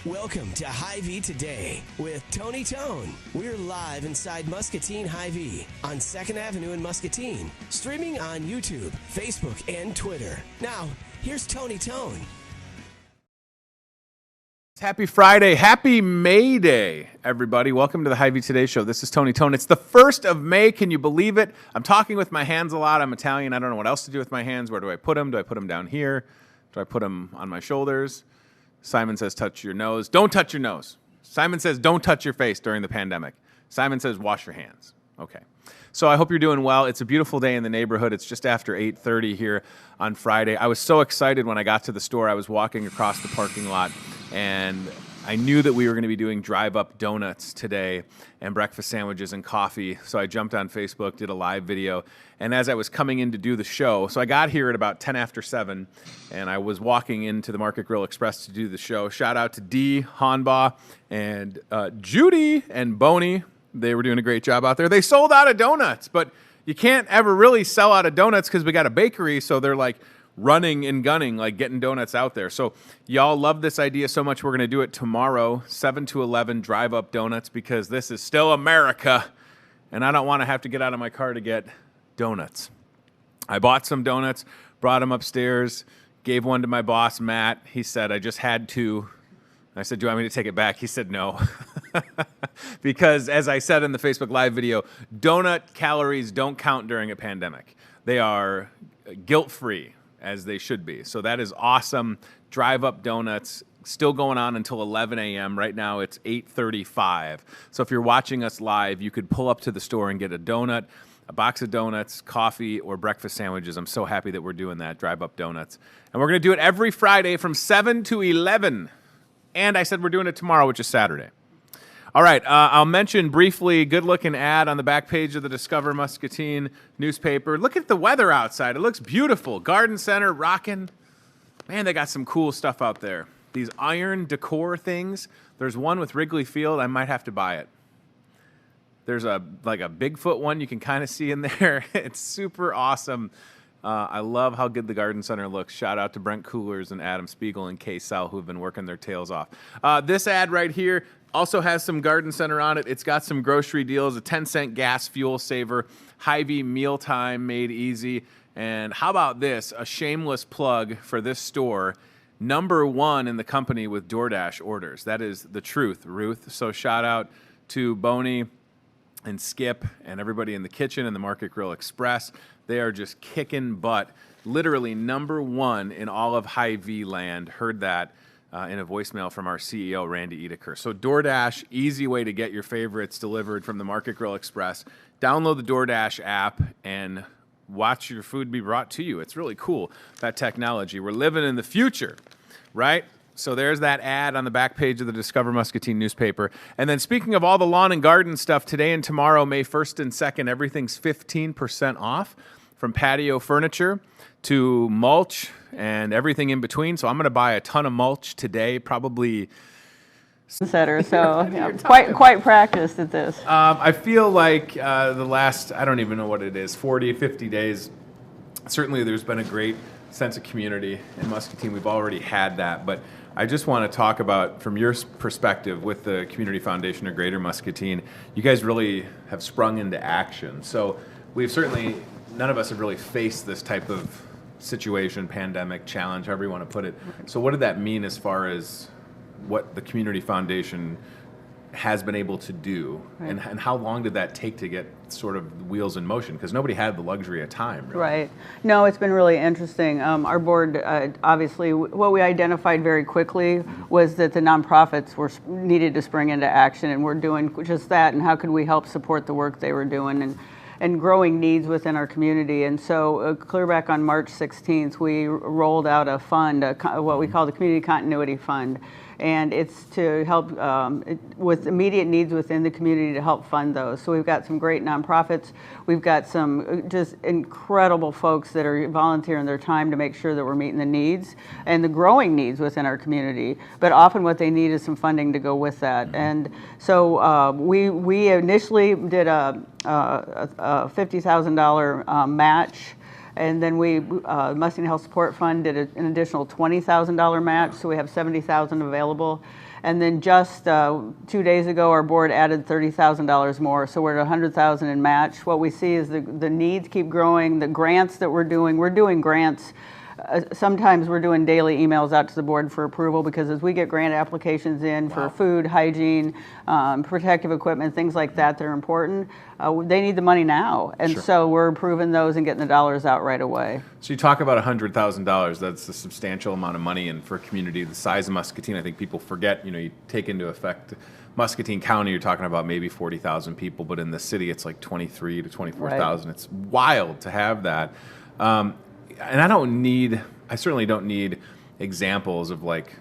Welcome to Hy-Vee Today with Tony Tone. We're live inside Muscatine HyVee on 2nd Avenue in Muscatine, streaming on YouTube, Facebook, and Twitter. Now, here's Tony Tone. Happy Friday. Happy May Day, everybody. Welcome to the Hy-Vee Today Show. This is Tony Tone. It's the 1st of May. Can you believe it? I'm talking with my hands a lot. I'm Italian. I don't know what else to do with my hands. Where do I put them? Do I put them down here? Do I put them on my shoulders? Simon says, touch your nose. Don't touch your nose. Simon says, don't touch your face during the pandemic. Simon says, wash your hands. Okay. So I hope you're doing well. It's a beautiful day in the neighborhood. It's just after 8:30 here on Friday. I was so excited when I got to the store. I was walking across the parking lot, and I knew that we were going to be doing drive-up donuts today and breakfast sandwiches and coffee. So I jumped on Facebook, did a live video, and as I was coming in to do the show, so I got here at about 10 after 7, and I was walking into the Market Grill Express to do the show. Shout out to Dee, Hanba, and Judy and Boney. They were doing a great job out there. They sold out of donuts, but you can't ever really sell out of donuts because we got a bakery, so they're like running and gunning, like getting donuts out there. So y'all love this idea so much, we're going to do it tomorrow, 7 to 11, drive-up donuts, because this is still America, and I don't want to have to get out of my car to get donuts. I bought some donuts, brought them upstairs, gave one to my boss, Matt. He said, I just had to. I said, do you want me to take it back? He said, no. Because as I said in the Facebook Live video, donut calories don't count during a pandemic. They are guilt-free, as they should be. So that is awesome. Drive-up donuts, still going on until 11 a.m. Right now it's 8:35. So if you're watching us live, you could pull up to the store and get a donut, a box of donuts, coffee, or breakfast sandwiches. I'm so happy that we're doing that, drive-up donuts. And we're going to do it every Friday from 7 to 11. And I said we're doing it tomorrow, which is Saturday. All right, I'll mention briefly, good-looking ad on the back page of the Discover Muscatine newspaper. Look at the weather outside. It looks beautiful. Garden center, rocking. Man, they got some cool stuff out there. These iron decor things. There's one with Wrigley Field. I might have to buy it. There's like a Bigfoot one you can kind of see in there. It's super awesome. I love how good the garden center looks. Shout out to Brent Coolers and Adam Spiegel and Kay Sell, who have been working their tails off. This ad right here also has some garden center on it. It's got some grocery deals, a 10-cent gas fuel saver, Hy-Vee mealtime made easy. And how about this? A shameless plug for this store. #1 in the company with Doordash orders. That is the truth, Ruth. So shout out to Boney and Skip and everybody in the kitchen and the Market Grill Express. They are just kicking butt. Literally #1 in all of Hy-Vee land. Heard that in a voicemail from our CEO, Randy Edeker. So DoorDash, easy way to get your favorites delivered from the Market Grill Express. Download the DoorDash app and watch your food be brought to you. It's really cool, that technology. We're living in the future, right? So there's that ad on the back page of the Discover Muscatine newspaper. And then speaking of all the lawn and garden stuff, today and tomorrow, May 1st and 2nd, everything's 15% off, from patio furniture to mulch and everything in between. So I'm going to buy a ton of mulch today, probably. Setter, so yeah, quite practiced at this. I feel like the last, I don't even know what it is, 40, 50 days, certainly there's been a great sense of community in Muscatine. We've already had that, but I just want to talk about, from your perspective with the Community Foundation of Greater Muscatine, you guys really have sprung into action. So we've certainly, none of us have really faced this type of situation, pandemic, challenge, however you want to put it. So what did that mean as far as what the Community Foundation has been able to do, right, and how long did that take to get sort of wheels in motion? Because nobody had the luxury of time, really. Right. No, it's been really interesting. Our board, obviously, what we identified very quickly was that the nonprofits needed to spring into action, and we're doing just that, and how could we help support the work they were doing, and growing needs within our community. And so clear back on March 16th, we rolled out a fund, what we call the Community Continuity Fund. And it's to help with immediate needs within the community to help fund those. So we've got some great nonprofits. We've got some just incredible folks that are volunteering their time to make sure that we're meeting the needs and the growing needs within our community. But often what they need is some funding to go with that. And so we initially did a $50,000 match. And then we, Muscatine Health Support Fund did an additional $20,000 match, so we have $70,000 available. And then just 2 days ago, our board added $30,000 more. So we're at $100,000 in match. What we see is the needs keep growing. The grants that we're doing grants. Sometimes we're doing daily emails out to the board for approval, because as we get grant applications in for food, hygiene, protective equipment, things like that are important, they need the money now. And so we're approving those and getting the dollars out right away. So you talk about $100,000. That's a substantial amount of money. And for a community the size of Muscatine, I think people forget, you take into effect Muscatine County, you're talking about maybe 40,000 people, but in the city it's like 23 to 24,000. Right. It's wild to have that. And I certainly don't need examples of like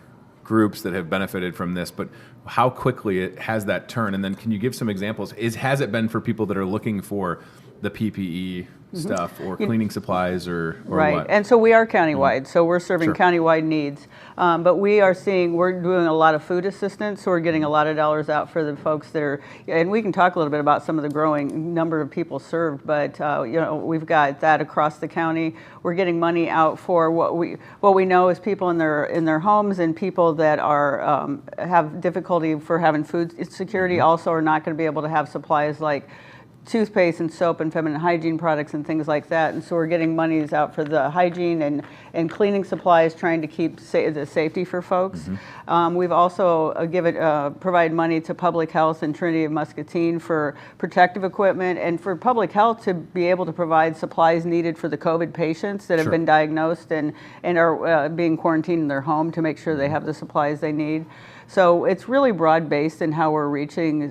groups that have benefited from this, but how quickly it has that turn. And then can you give some examples? Has it been for people that are looking for the PPE stuff or cleaning supplies or right. what? And so we are countywide, so we're serving countywide needs. But we're doing a lot of food assistance, so we're getting a lot of dollars out for the folks that are, and we can talk a little bit about some of the growing number of people served, but we've got that across the county. We're getting money out for what we know is people in their homes, and people that are have difficulty for having food security also are not going to be able to have supplies like toothpaste and soap and feminine hygiene products and things like that. And so we're getting monies out for the hygiene and cleaning supplies, trying to keep the safety for folks. We've also provided money to public health and Trinity of Muscatine for protective equipment, and for public health to be able to provide supplies needed for the COVID patients that have been diagnosed and are being quarantined in their home, to make sure they have the supplies they need. So it's really broad-based in how we're reaching.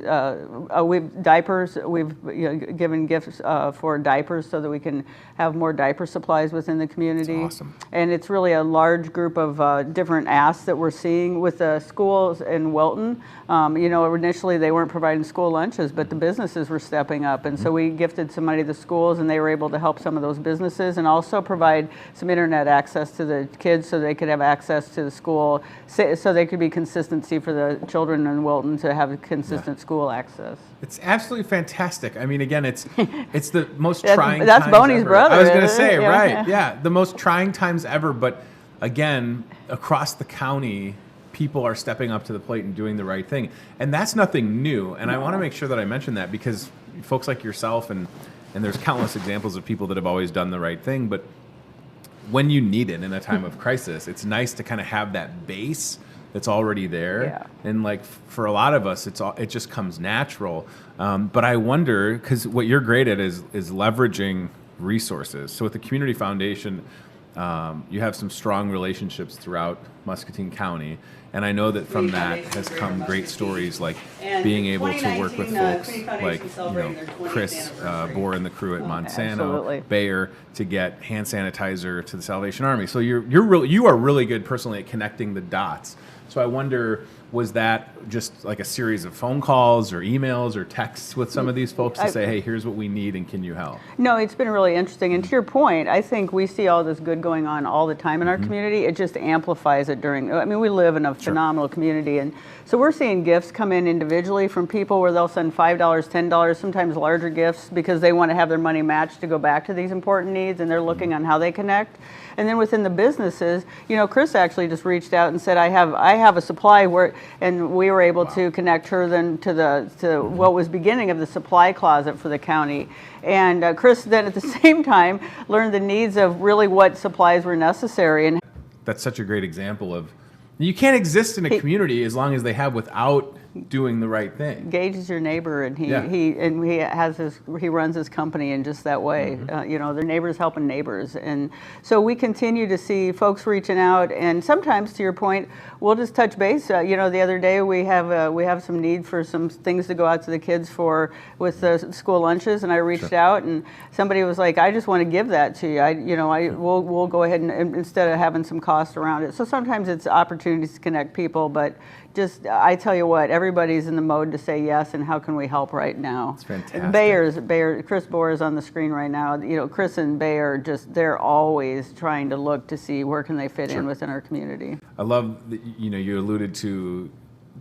We've given gifts for diapers so that we can have more diaper supplies within the community. That's awesome. And it's really a large group of different asks that we're seeing with the schools in Wilton. Initially they weren't providing school lunches, but the businesses were stepping up. And so we gifted some money to the schools, and they were able to help some of those businesses, and also provide some internet access to the kids so they could have access to the school, so they could be consistent for the children in Wilton to have consistent school access. It's absolutely fantastic. I mean, again, it's the most trying that's times Boney's ever. brother. I was going to say, right. Yeah, the most trying times ever. But again, across the county, people are stepping up to the plate and doing the right thing. And that's nothing new. And I want to make sure that I mention that, because folks like yourself, and there's countless examples of people that have always done the right thing. But when you need it in a time of crisis, it's nice to kind of have that base that's already there. Yeah. And like for a lot of us, it just comes natural. But I wonder, because what you're great at is leveraging resources. So with the Community Foundation, you have some strong relationships throughout Muscatine County. And I know that from that has come great stories, like being able to work with folks like Chris Bohr and the crew at Monsanto, Bayer, to get hand sanitizer to the Salvation Army. So you are really good personally at connecting the dots. So I wonder, was that just like a series of phone calls or emails or texts with some of these folks to say, hey, here's what we need and can you help? No, it's been really interesting. And to your point, I think we see all this good going on all the time in our community. It just amplifies it we live in a phenomenal community. And so we're seeing gifts come in individually from people where they'll send $5, $10, sometimes larger gifts, because they want to have their money matched to go back to these important needs, and they're looking on how they connect. And then within the businesses, Chris actually just reached out and said, I have a supply and we were able to connect her then to what was beginning of the supply closet for the county. And Chris then at the same time learned the needs of really what supplies were necessary. And that's such a great example of, you can't exist in a community as long as they have without doing the right thing. Gage is your neighbor, and he runs his company in just that way. Their neighbors helping neighbors, and so we continue to see folks reaching out. And sometimes, to your point, we'll just touch base. The other day we have some need for some things to go out to the kids with the school lunches, and I reached out, and somebody was like, "I just want to give that to you. We'll go ahead and instead of having some cost around it." So sometimes it's opportunities to connect people, but just, I tell you what, everybody's in the mode to say yes, and how can we help right now? It's fantastic. Bayer, Chris Bohr is on the screen right now. Chris and Bayer, they're always trying to look to see where can they fit in within our community. I love that, you alluded to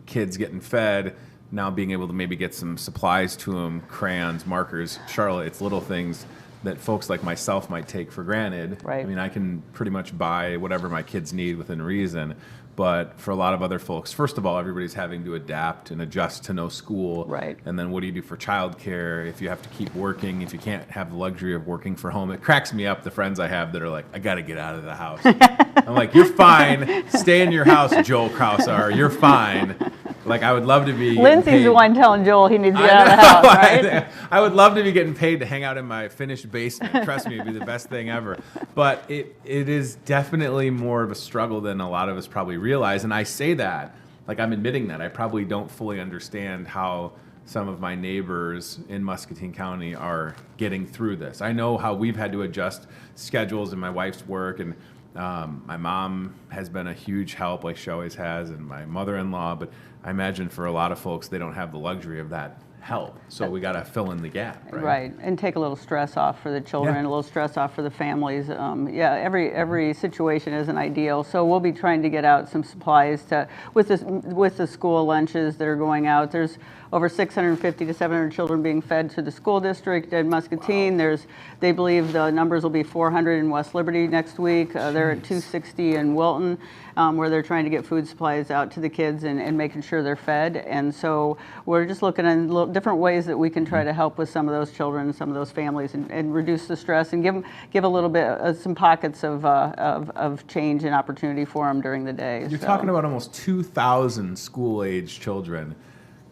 kids getting fed, now being able to maybe get some supplies to them, crayons, markers. Charlotte, it's little things. that folks like myself might take for granted. Right. I mean, I can pretty much buy whatever my kids need within reason. But for a lot of other folks, first of all, everybody's having to adapt and adjust to no school. Right. And then what do you do for childcare if you have to keep working, if you can't have the luxury of working from home? It cracks me up, the friends I have that are like, I got to get out of the house. I'm like, you're fine. Stay in your house, Joel Krausar. You're fine. Like, I would love to be. Lindsay's the one telling Joel he needs to get out of the house, right? I would love to be getting paid to hang out in my finished basement. Trust me, it'd be the best thing ever. But it is definitely more of a struggle than a lot of us probably realize. And I say that, like, I'm admitting that. I probably don't fully understand how some of my neighbors in Muscatine County are getting through this. I know how we've had to adjust schedules in my wife's work, and my mom has been a huge help, like she always has, and my mother-in-law. But I imagine for a lot of folks, they don't have the luxury of that help. So we got to fill in the gap, right? Right, and take a little stress off for the children, a little stress off for the families. Every situation isn't ideal. So we'll be trying to get out some supplies with the school lunches that are going out. There's over 650 to 700 children being fed to the school district in Muscatine. Wow. They believe the numbers will be 400 in West Liberty next week. They're at 260 in Wilton, where they're trying to get food supplies out to the kids and making sure they're fed. And so we're just looking at different ways that we can try to help with some of those children, some of those families, and reduce the stress and give a little bit some pockets of change and opportunity for them during the day. You're talking about almost 2,000 school-age children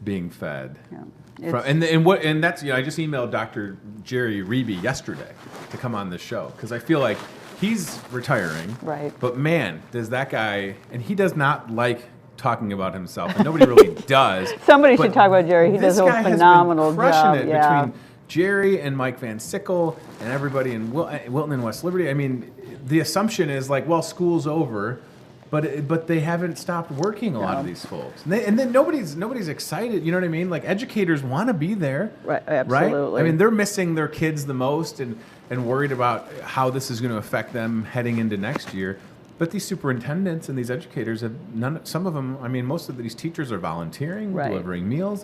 being fed. Yeah. And that's, I just emailed Dr. Jerry Hy-Vee yesterday to come on this show, because I feel like he's retiring. Right. But man, does that guy, and he does not like talking about himself, and nobody really does. Somebody should talk about Jerry. He does a phenomenal job. Crushing it between Jerry and Mike Van Sickle and everybody in Wilton and West Liberty. I mean, the assumption is like, well, school's over. But they haven't stopped working, a lot of these folks. And then nobody's excited, you know what I mean? Like, educators want to be there. Right, absolutely. Right? I mean, they're missing their kids the most and worried about how this is going to affect them heading into next year. But these superintendents and these educators have some of them, I mean, most of these teachers are volunteering, delivering meals.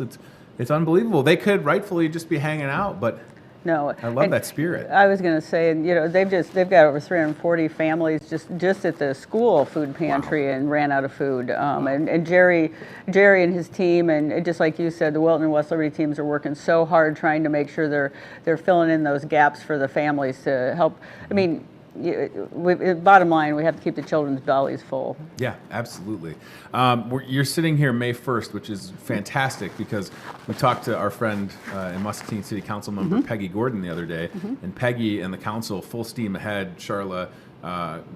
It's unbelievable. They could rightfully just be hanging out, but no, I love that spirit. I was going to say, they've got over 340 families just at the school food pantry and ran out of food. And Jerry and his team, and just like you said, the Wilton and West Liberty teams are working so hard trying to make sure they're filling in those gaps for the families to help. I mean, bottom line, we have to keep the children's bellies full. Yeah, absolutely. You're sitting here May 1st, which is fantastic, because we talked to our friend and Muscatine City Council member Peggy Gordon the other day, and Peggy and the council, full steam ahead, Charla,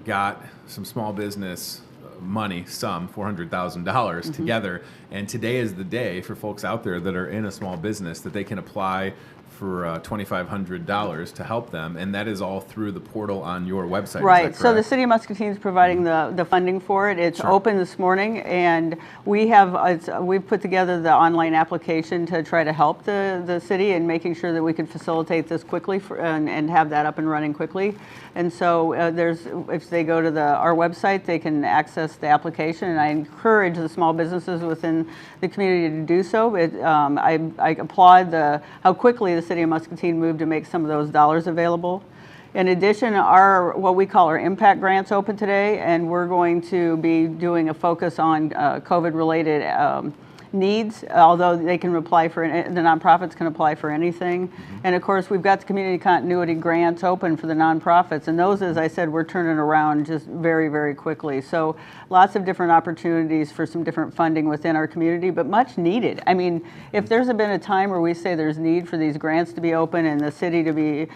got some small business money, $400,000 together, and today is the day for folks out there that are in a small business that they can apply for $2,500 to help them, and that is all through the portal on your website. Right. So the City of Muscatine is providing the funding for it. It's open this morning, and we've put together the online application to try to help the city in making sure that we can facilitate this quickly and have that up and running quickly. And so if they go to our website, they can access the application, and I encourage the small businesses within the community to do so. I applaud how quickly the City of Muscatine moved to make some of those dollars available. In addition, what we call our impact grants open today, and we're going to be doing a focus on COVID-related needs, although they can apply the nonprofits can apply for anything. And of course, we've got the community continuity grants open for the nonprofits, and those, as I said, we're turning around just very, very quickly. So lots of different opportunities for some different funding within our community, but much needed. I mean, if there's been a time where we say there's need for these grants to be open and the city to be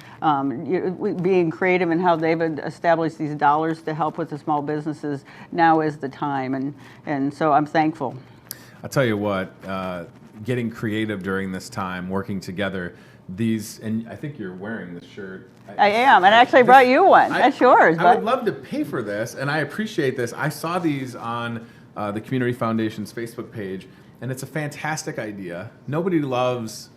being creative in how they've established these dollars to help with the small businesses, now is the time, and so I'm thankful. I'll tell you what, getting creative during this time, working together, and I think you're wearing this shirt. I am, and actually I brought you one. That's yours. I would love to pay for this, and I appreciate this. I saw these on the Community Foundation's Facebook page, and it's a fantastic idea. Nobody looks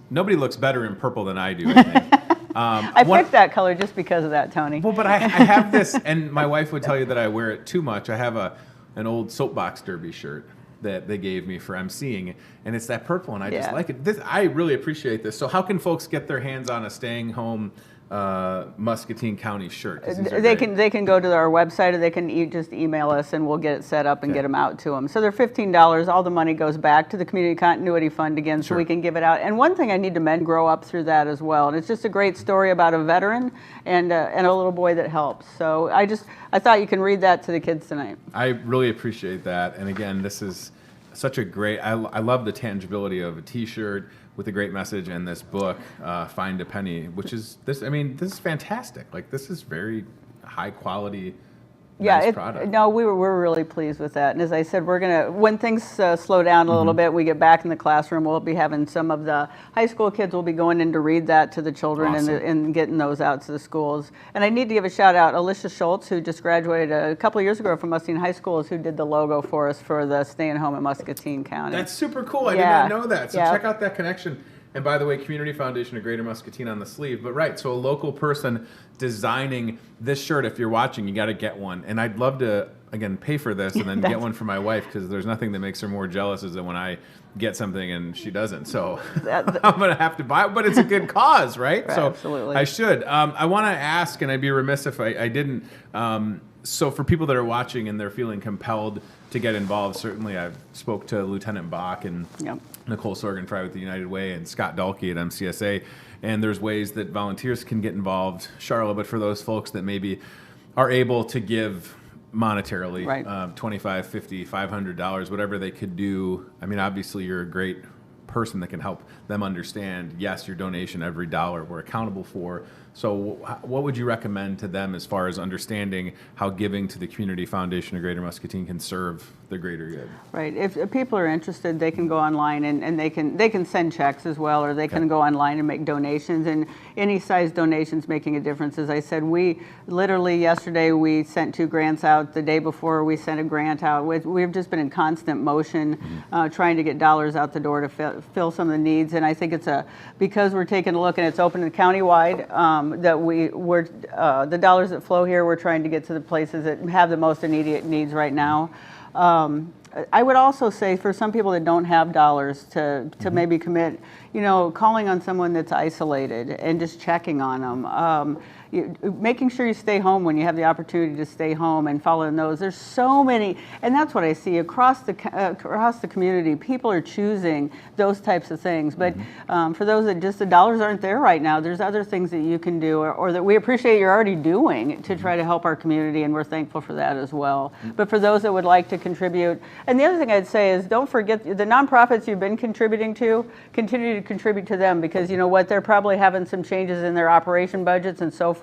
better in purple than I do, I think. I picked that color just because of that, Tony. Well, but I have this, and my wife would tell you that I wear it too much. I have an old soapbox derby shirt that they gave me for emceeing, and it's that purple, and I just like it. I really appreciate this. So how can folks get their hands on a staying home Muscatine County shirt? 'Cause these are They great. can go to our website, or they can just email us, and we'll get it set up and get them out to them. So they're $15. All the money goes back to the Community Continuity Fund again, so we can give it out. And one thing I need to mention, grow up through that as well. And it's just a great story about a veteran and a little boy that helps. So I thought you can read that to the kids tonight. I really appreciate that. And again, this is such a great, I love the tangibility of a t-shirt with a great message, and this book, Find a Penny, which is this, I mean, this is fantastic. Like, this is very high quality, nice product. No, we're really pleased with that. And as I said, we're gonna, when things slow down a little bit, we get back in the classroom, we'll be having some of the high school kids will be going in to read that to the children. Awesome. and getting those out to the schools. And I need to give a shout out, Alicia Schultz, who just graduated a couple of years ago from Muscatine High School, is who did the logo for us for the Staying Home in Muscatine County. That's super cool. I Yeah. did not know that. So Yeah. check out that connection. And by the way, Community Foundation of Greater Muscatine on the sleeve. But right, so a local person designing this shirt. If you're watching, you got to get one. And I'd love to, again, pay for this and then get one for my wife, because there's nothing that makes her more jealous than when I get something and she doesn't. So I'm going to have to buy it. But it's a good cause, right? So absolutely. I should. I want to ask, and I'd be remiss if I didn't. So for people that are watching and they're feeling compelled to get involved, certainly I spoke to Lieutenant Bach and Nicole Sorgenfry with the United Way and Scott Dalkey at MCSA, and there's ways that volunteers can get involved, Charlotte, but for those folks that maybe are able to give monetarily, Right. $25, $50, $500, whatever they could do. I mean, obviously you're a great person that can help them understand, yes, your donation, every dollar we're accountable for. So what would you recommend to them as far as understanding how giving to the Community Foundation of Greater Muscatine can serve the greater good? Right. If people are interested, they can go online and they can send checks as well, or they can go online and make donations. And any size donations making a difference. As I said, we literally yesterday we sent 2 grants out. The day before we sent a grant out. We've just been in constant motion, trying to get dollars out the door to fill some of the needs. And I think it's because we're taking a look and it's open and countywide. That we're the dollars that flow here, we're trying to get to the places that have the most immediate needs right now. I would also say for some people that don't have dollars to maybe commit, calling on someone that's isolated and just checking on them. Making sure you stay home when you have the opportunity to stay home and following those. There's so many, and that's what I see across the community. People are choosing those types of things. But for those that just the dollars aren't there right now, there's other things that you can do, or that we appreciate you're already doing to try to help our community, and we're thankful for that as well. But for those that would like to contribute, and the other thing I'd say is don't forget the nonprofits you've been contributing to, continue to contribute to them, because you know what, they're probably having some changes in their operation budgets and so forth.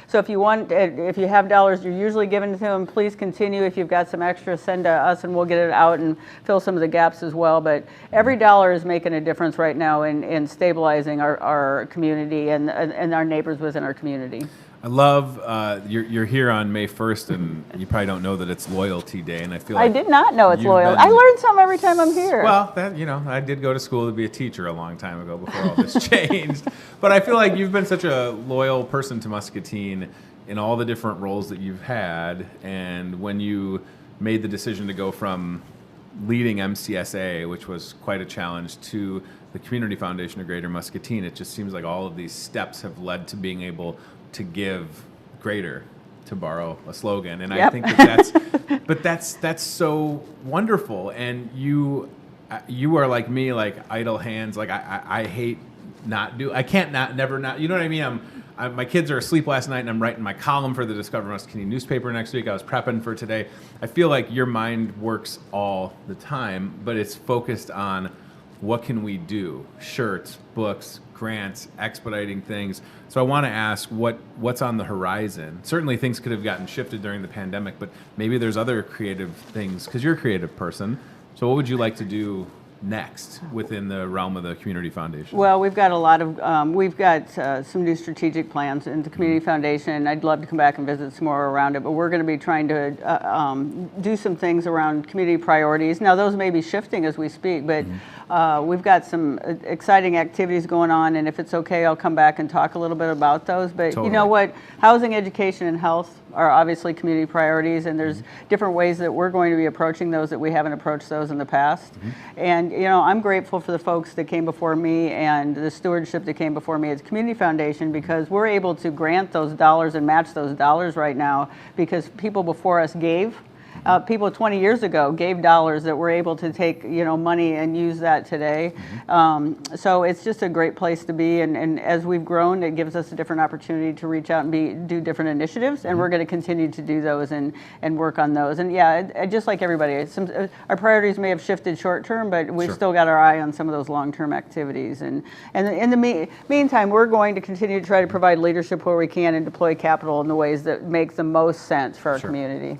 So if you have dollars you're usually giving to them, please continue. If you've got some extra, send to us and we'll get it out and fill some of the gaps as well. But every dollar is making a difference right now in stabilizing our community and our neighbors within our community. I love you're here on May 1st, and you probably don't know that it's Loyalty Day, and I feel like I did not know it's you've loyal. been- I learn something every time I'm here. Well, I did go to school to be a teacher a long time ago before all this changed. But I feel like you've been such a loyal person to Muscatine in all the different roles that you've had, and when you made the decision to go from leading MCSA, which was quite a challenge, to the Community Foundation of Greater Muscatine, it just seems like all of these steps have led to being able to give greater, to borrow a slogan. And I think that's so wonderful. And you are like me, like idle hands. Like I hate I can't never not, you know what I mean? My kids are asleep last night and I'm writing my column for the Discover Muscatine newspaper next week. I was prepping for today. I feel like your mind works all the time, but it's focused on what can we do? Shirts, books, grants, expediting things. So I want to ask what's on the horizon. Certainly things could have gotten shifted during the pandemic, but maybe there's other creative things, because you're a creative person. So what would you like to do next within the realm of the Community Foundation? Well, we've got a lot of, some new strategic plans in the Community Foundation, and I'd love to come back and visit some more around it, but we're going to be trying to do some things around community priorities. Now, those may be shifting as we speak, but we've got some exciting activities going on, and if it's okay, I'll come back and talk a little bit about those. But Totally. you know what? Housing, education, and health are obviously community priorities, and there's different ways that we're going to be approaching those that we haven't approached those in the past. And you know, I'm grateful for the folks that came before me and the stewardship that came before me as Community Foundation, because we're able to grant those dollars and match those dollars right now because people before us gave. People 20 years ago gave dollars that we're able to take, you know, money and use that today. So it's just a great place to be. And as we've grown, it gives us a different opportunity to reach out and do different initiatives. And we're going to continue to do those and work on those. And yeah, just like everybody, our priorities may have shifted short term, but we've still got our eye on some of those long-term activities. And in the meantime, we're going to continue to try to provide leadership where we can and deploy capital in the ways that make the most sense for our community.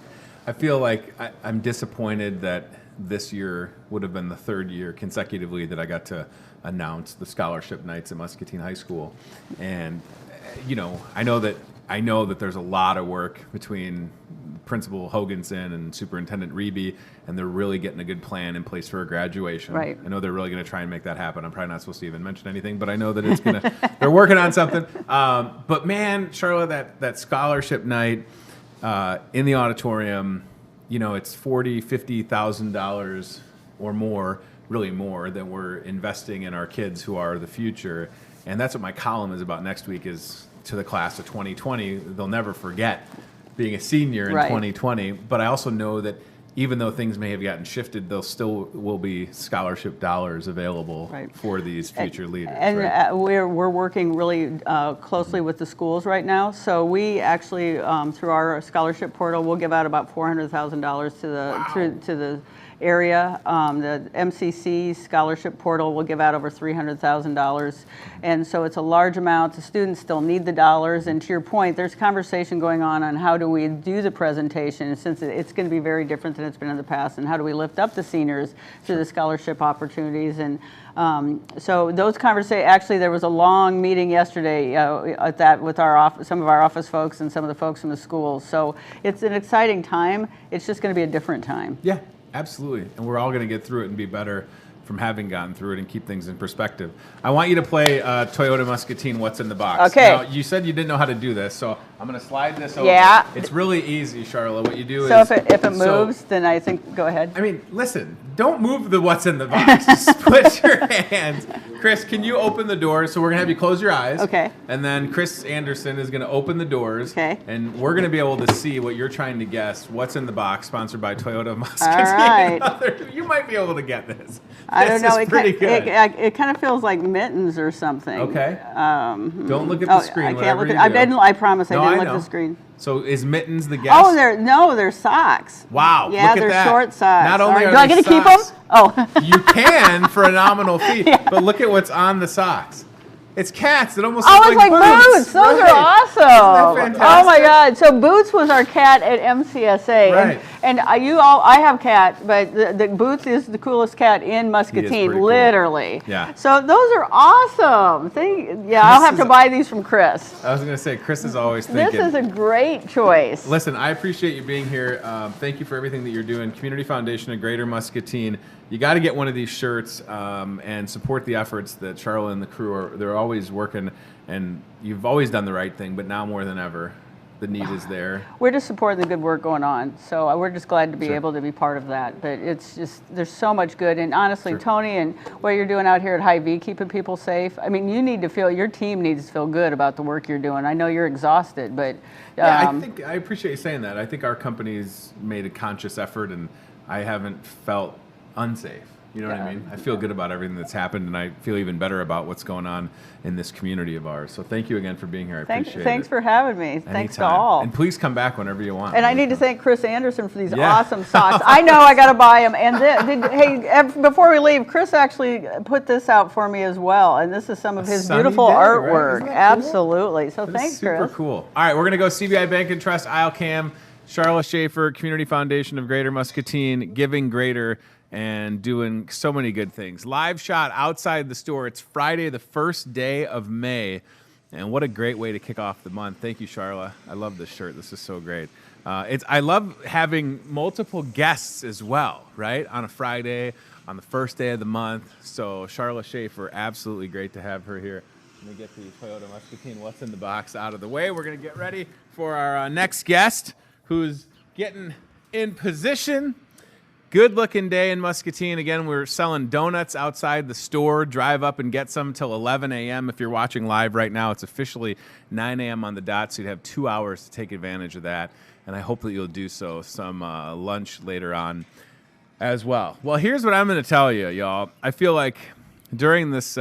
I feel like I'm disappointed that this year would have been the third year consecutively that I got to announce the scholarship nights at Muscatine High School. And, you know, I know that there's a lot of work between Principal Hoganson and Superintendent Hy-Vee, and they're really getting a good plan in place for a graduation. Right. I know they're really going to try and make that happen. I'm probably not supposed to even mention anything, but I know that it's going to, they're working on something. But man, Charlotte, that scholarship night, in the auditorium, you know, it's $40,000-$50,000 or more, really more, than we're investing in our kids who are the future. And that's what my column is about next week, is to the class of 2020. They'll never forget being a senior in 2020. But I also know that even though things may have gotten shifted, there still will be scholarship dollars available for these future leaders. And we're working really closely with the schools right now. So we actually, through our scholarship portal, we'll give out about $400,000 to the area. The MCC scholarship portal will give out over $300,000. And so it's a large amount. The students still need the dollars. And to your point, there's conversation going on how do we do the presentation, since it's going to be very different than it's been in the past, and how do we lift up the seniors through the scholarship opportunities. And so those conversations, actually there was a long meeting yesterday at that with some of our office folks and some of the folks from the schools. So it's an exciting time. It's just going to be a different time. Yeah. Absolutely. And we're all going to get through it and be better from having gotten through it and keep things in perspective. I want you to play Toyota Muscatine What's in the Box. Okay. Now, you said you didn't know how to do this, so I'm going to slide this over. Yeah. It's really easy, Charlotte. What you do so is... So if it moves, then I think, go ahead. I mean, listen, don't move the What's in the Box. Just split your hands. Chris, can you open the doors? So we're going to have you close your eyes. Okay. And then Chris Anderson is going to open the doors. Okay. And we're going to be able to see what you're trying to guess. What's in the Box, sponsored by Toyota Muscatine. All right. You might be able to get this. I don't know. This is pretty good. It kind of feels like mittens or something. Okay. Don't look at the screen. I can't look at. I promise I didn't look at the screen. So is mittens the guess? Oh, they're socks. Wow. Yeah, look at they're that. short socks. Not only are do I they get to keep socks, them? Oh. You can for a nominal fee. Yeah. But look at what's on the socks. It's cats. It almost Oh, looks it's like boots. Those are awesome. Isn't that fantastic? Oh my God! So Boots was our cat at MCSA, Right. and I have cat, but the Boots is the coolest cat in Muscatine, cool. literally. Yeah. So those are awesome. I'll have to buy these from Chris. I was going to say, Chris is always thinking. This is a great choice. Listen, I appreciate you being here. Thank you for everything that you're doing. Community Foundation of Greater Muscatine. You got to get one of these shirts and support the efforts that Charlotte and the crew they're always working, and you've always done the right thing, but now more than ever, the need is there. We're just supporting the good work going on, so we're just glad to be able to be part of that. But it's just, there's so much good, and honestly, Tony, and what you're doing out here at Hy-Vee, keeping people safe. I mean, your team needs to feel good about the work you're doing. I know you're exhausted, but I appreciate you saying that. I think our company's made a conscious effort, and I haven't felt unsafe. You know what I mean? I feel good about everything that's happened, and I feel even better about what's going on in this community of ours. So thank you again for being here. I appreciate it. Thanks for having me. Anytime. Thanks to all. And please come back whenever you want. And I need to thank Chris Anderson for these awesome socks. I know I got to buy them. And before we leave, Chris actually put this out for me as well. And this is some of his beautiful artwork. Right? Absolutely. So thanks, super Chris. Super cool. All right, we're going to go CBI Bank and Trust, ILCAM, Charlotte Schaefer, Community Foundation of Greater Muscatine, Giving Greater, and doing so many good things. Live shot outside the store. It's Friday, the first day of May, and what a great way to kick off the month. Thank you, Charla. I love this shirt. This is so great. I love having multiple guests as well, right? On a Friday, on the first day of the month. So Charlotte Schaefer, absolutely great to have her here. Let me get the Toyota Muscatine What's in the Box out of the way. We're going to get ready for our next guest, who's getting in position. Good looking day in Muscatine. Again, we're selling donuts outside the store. Drive up and get some till 11 a.m. If you're watching live right now, it's officially 9 a.m. on the dot, so you'd have 2 hours to take advantage of that. And I hope that you'll do so. Some lunch later on as well. Well, here's what I'm going to tell you, y'all. I feel like during this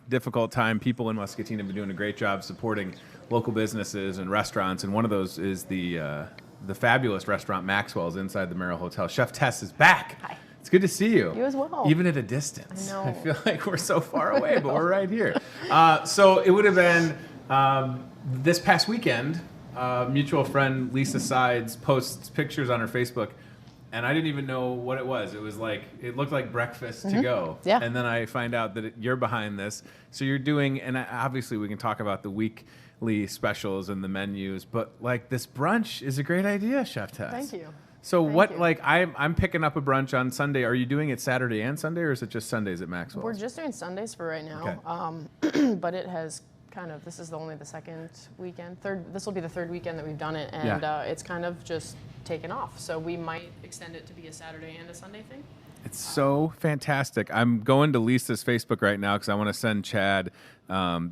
difficult time, people in Muscatine have been doing a great job supporting local businesses and restaurants, and one of those is the fabulous restaurant Maxwell's inside the Merrill Hotel. Chef Tess is back. Hi. It's good to see you. You as well. Even at a distance. I know. I feel like we're so far away, but we're right here. So it would have been this past weekend, mutual friend Lisa Sides posts pictures on her Facebook, and I didn't even know what it was. It was like, it looked like breakfast to go. Yeah. And then I find out that you're behind this. So you're doing, and obviously we can talk about the weekly specials and the menus, but like this brunch is a great idea, Chef Tess. Thank you. So Thank what, you. like, I'm picking up a brunch on Sunday. Are you doing it Saturday and Sunday, or is it just Sundays at Maxwell's? We're just doing Sundays for right now, Okay. but it has kind of, this is only the second weekend, this will be the third weekend that we've done it, and Yeah. it's kind of just taken off. So we might extend it to be a Saturday and a Sunday thing. It's so fantastic. I'm going to Lisa's Facebook right now because I want to send Chad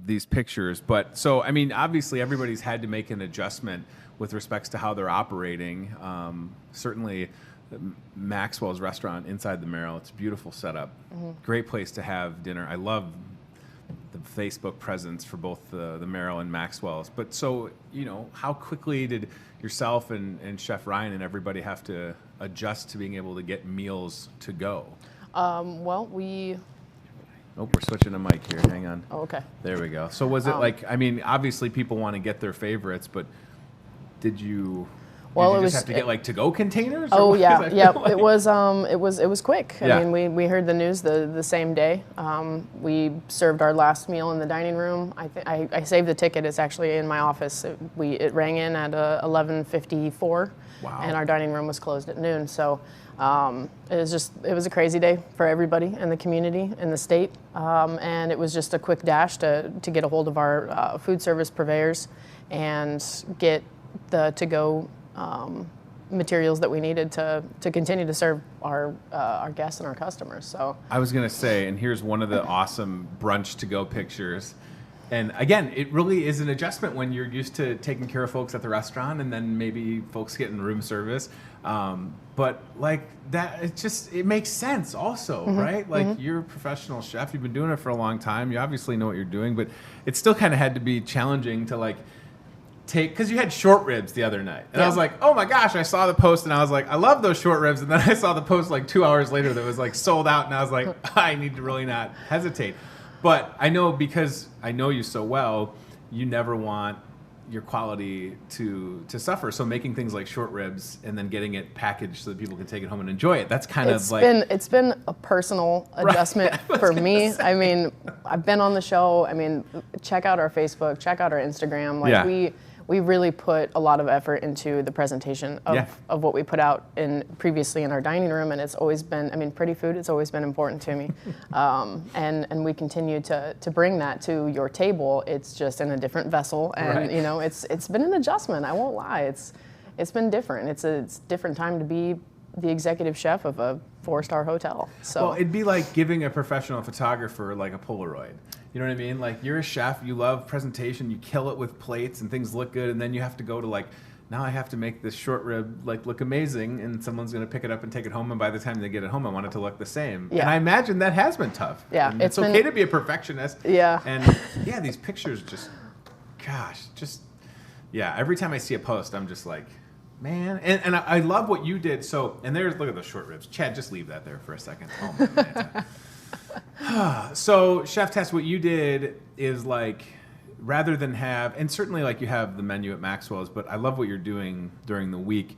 these pictures. But so, I mean, obviously everybody's had to make an adjustment with respects to how they're operating. Certainly Maxwell's restaurant inside the Merrill, it's a beautiful setup. Great place to have dinner. I love the Facebook presence for both the Merrill and Maxwell's. But so, you know, how quickly did yourself and Chef Ryan and everybody have to adjust to being able to get meals to go? Well, we, Oh, we're switching a mic here. Hang on. oh, okay. There we go. So was it like, I mean, obviously people want to get their favorites, but did you... Well, did you it just was- have to get like to-go containers? Oh or yeah, what? yeah. It was quick. Yeah. I mean, we heard the news the same day. We served our last meal in the dining room. I saved the ticket. It's actually in my office. It rang in at 11:54, Wow. and our dining room was closed at noon. So it was a crazy day for everybody in the community, in the state, and it was just a quick dash to get a hold of our food service purveyors and get the to-go materials that we needed to continue to serve our guests and our customers. So I was going to say, and here's one of the awesome brunch to-go pictures. And again, it really is an adjustment when you're used to taking care of folks at the restaurant and then maybe folks getting room service. But like that, it makes sense also, right? Like you're a professional chef, you've been doing it for a long time, you obviously know what you're doing, but it still kind of had to be challenging to like because you had short ribs the other night. And I was like, oh my gosh, I saw the post and I was like, I love those short ribs. And then I saw the post like 2 hours later that was like sold out. And I was like, I need to really not hesitate. But I know, because I know you so well, you never want your quality to suffer. So making things like short ribs and then getting it packaged so that people can take it home and enjoy it, that's kind of like... It's been a personal adjustment for me. I mean, I've been on the show. I mean, check out our Facebook, check out our Instagram. Like we really put a lot of effort into the presentation of what we put out previously in our dining room, and it's always been, I mean, pretty food, it's always been important to me. And we continue to bring that to your table. It's just in a different vessel, and you know, it's been an adjustment, I won't lie. It's been different. It's a different time to be the executive chef of a 4-star hotel. So well, it'd be like giving a professional photographer like a Polaroid. You know what I mean? Like, you're a chef, you love presentation, you kill it with plates and things look good, and then you have to go to like, now I have to make this short rib like look amazing, and someone's going to pick it up and take it home, and by the time they get it home, I want it to look the same. Yeah. And I imagine that has been tough. Yeah, and it's okay to be a perfectionist. Yeah. And yeah, these pictures just, every time I see a post, I'm just like, man. And I love what you did. So, and look at those short ribs. Chad, just leave that there for a second. Oh my God. So, Chef Tess, what you did is like, rather than have, and certainly like you have the menu at Maxwell's, but I love what you're doing during the week.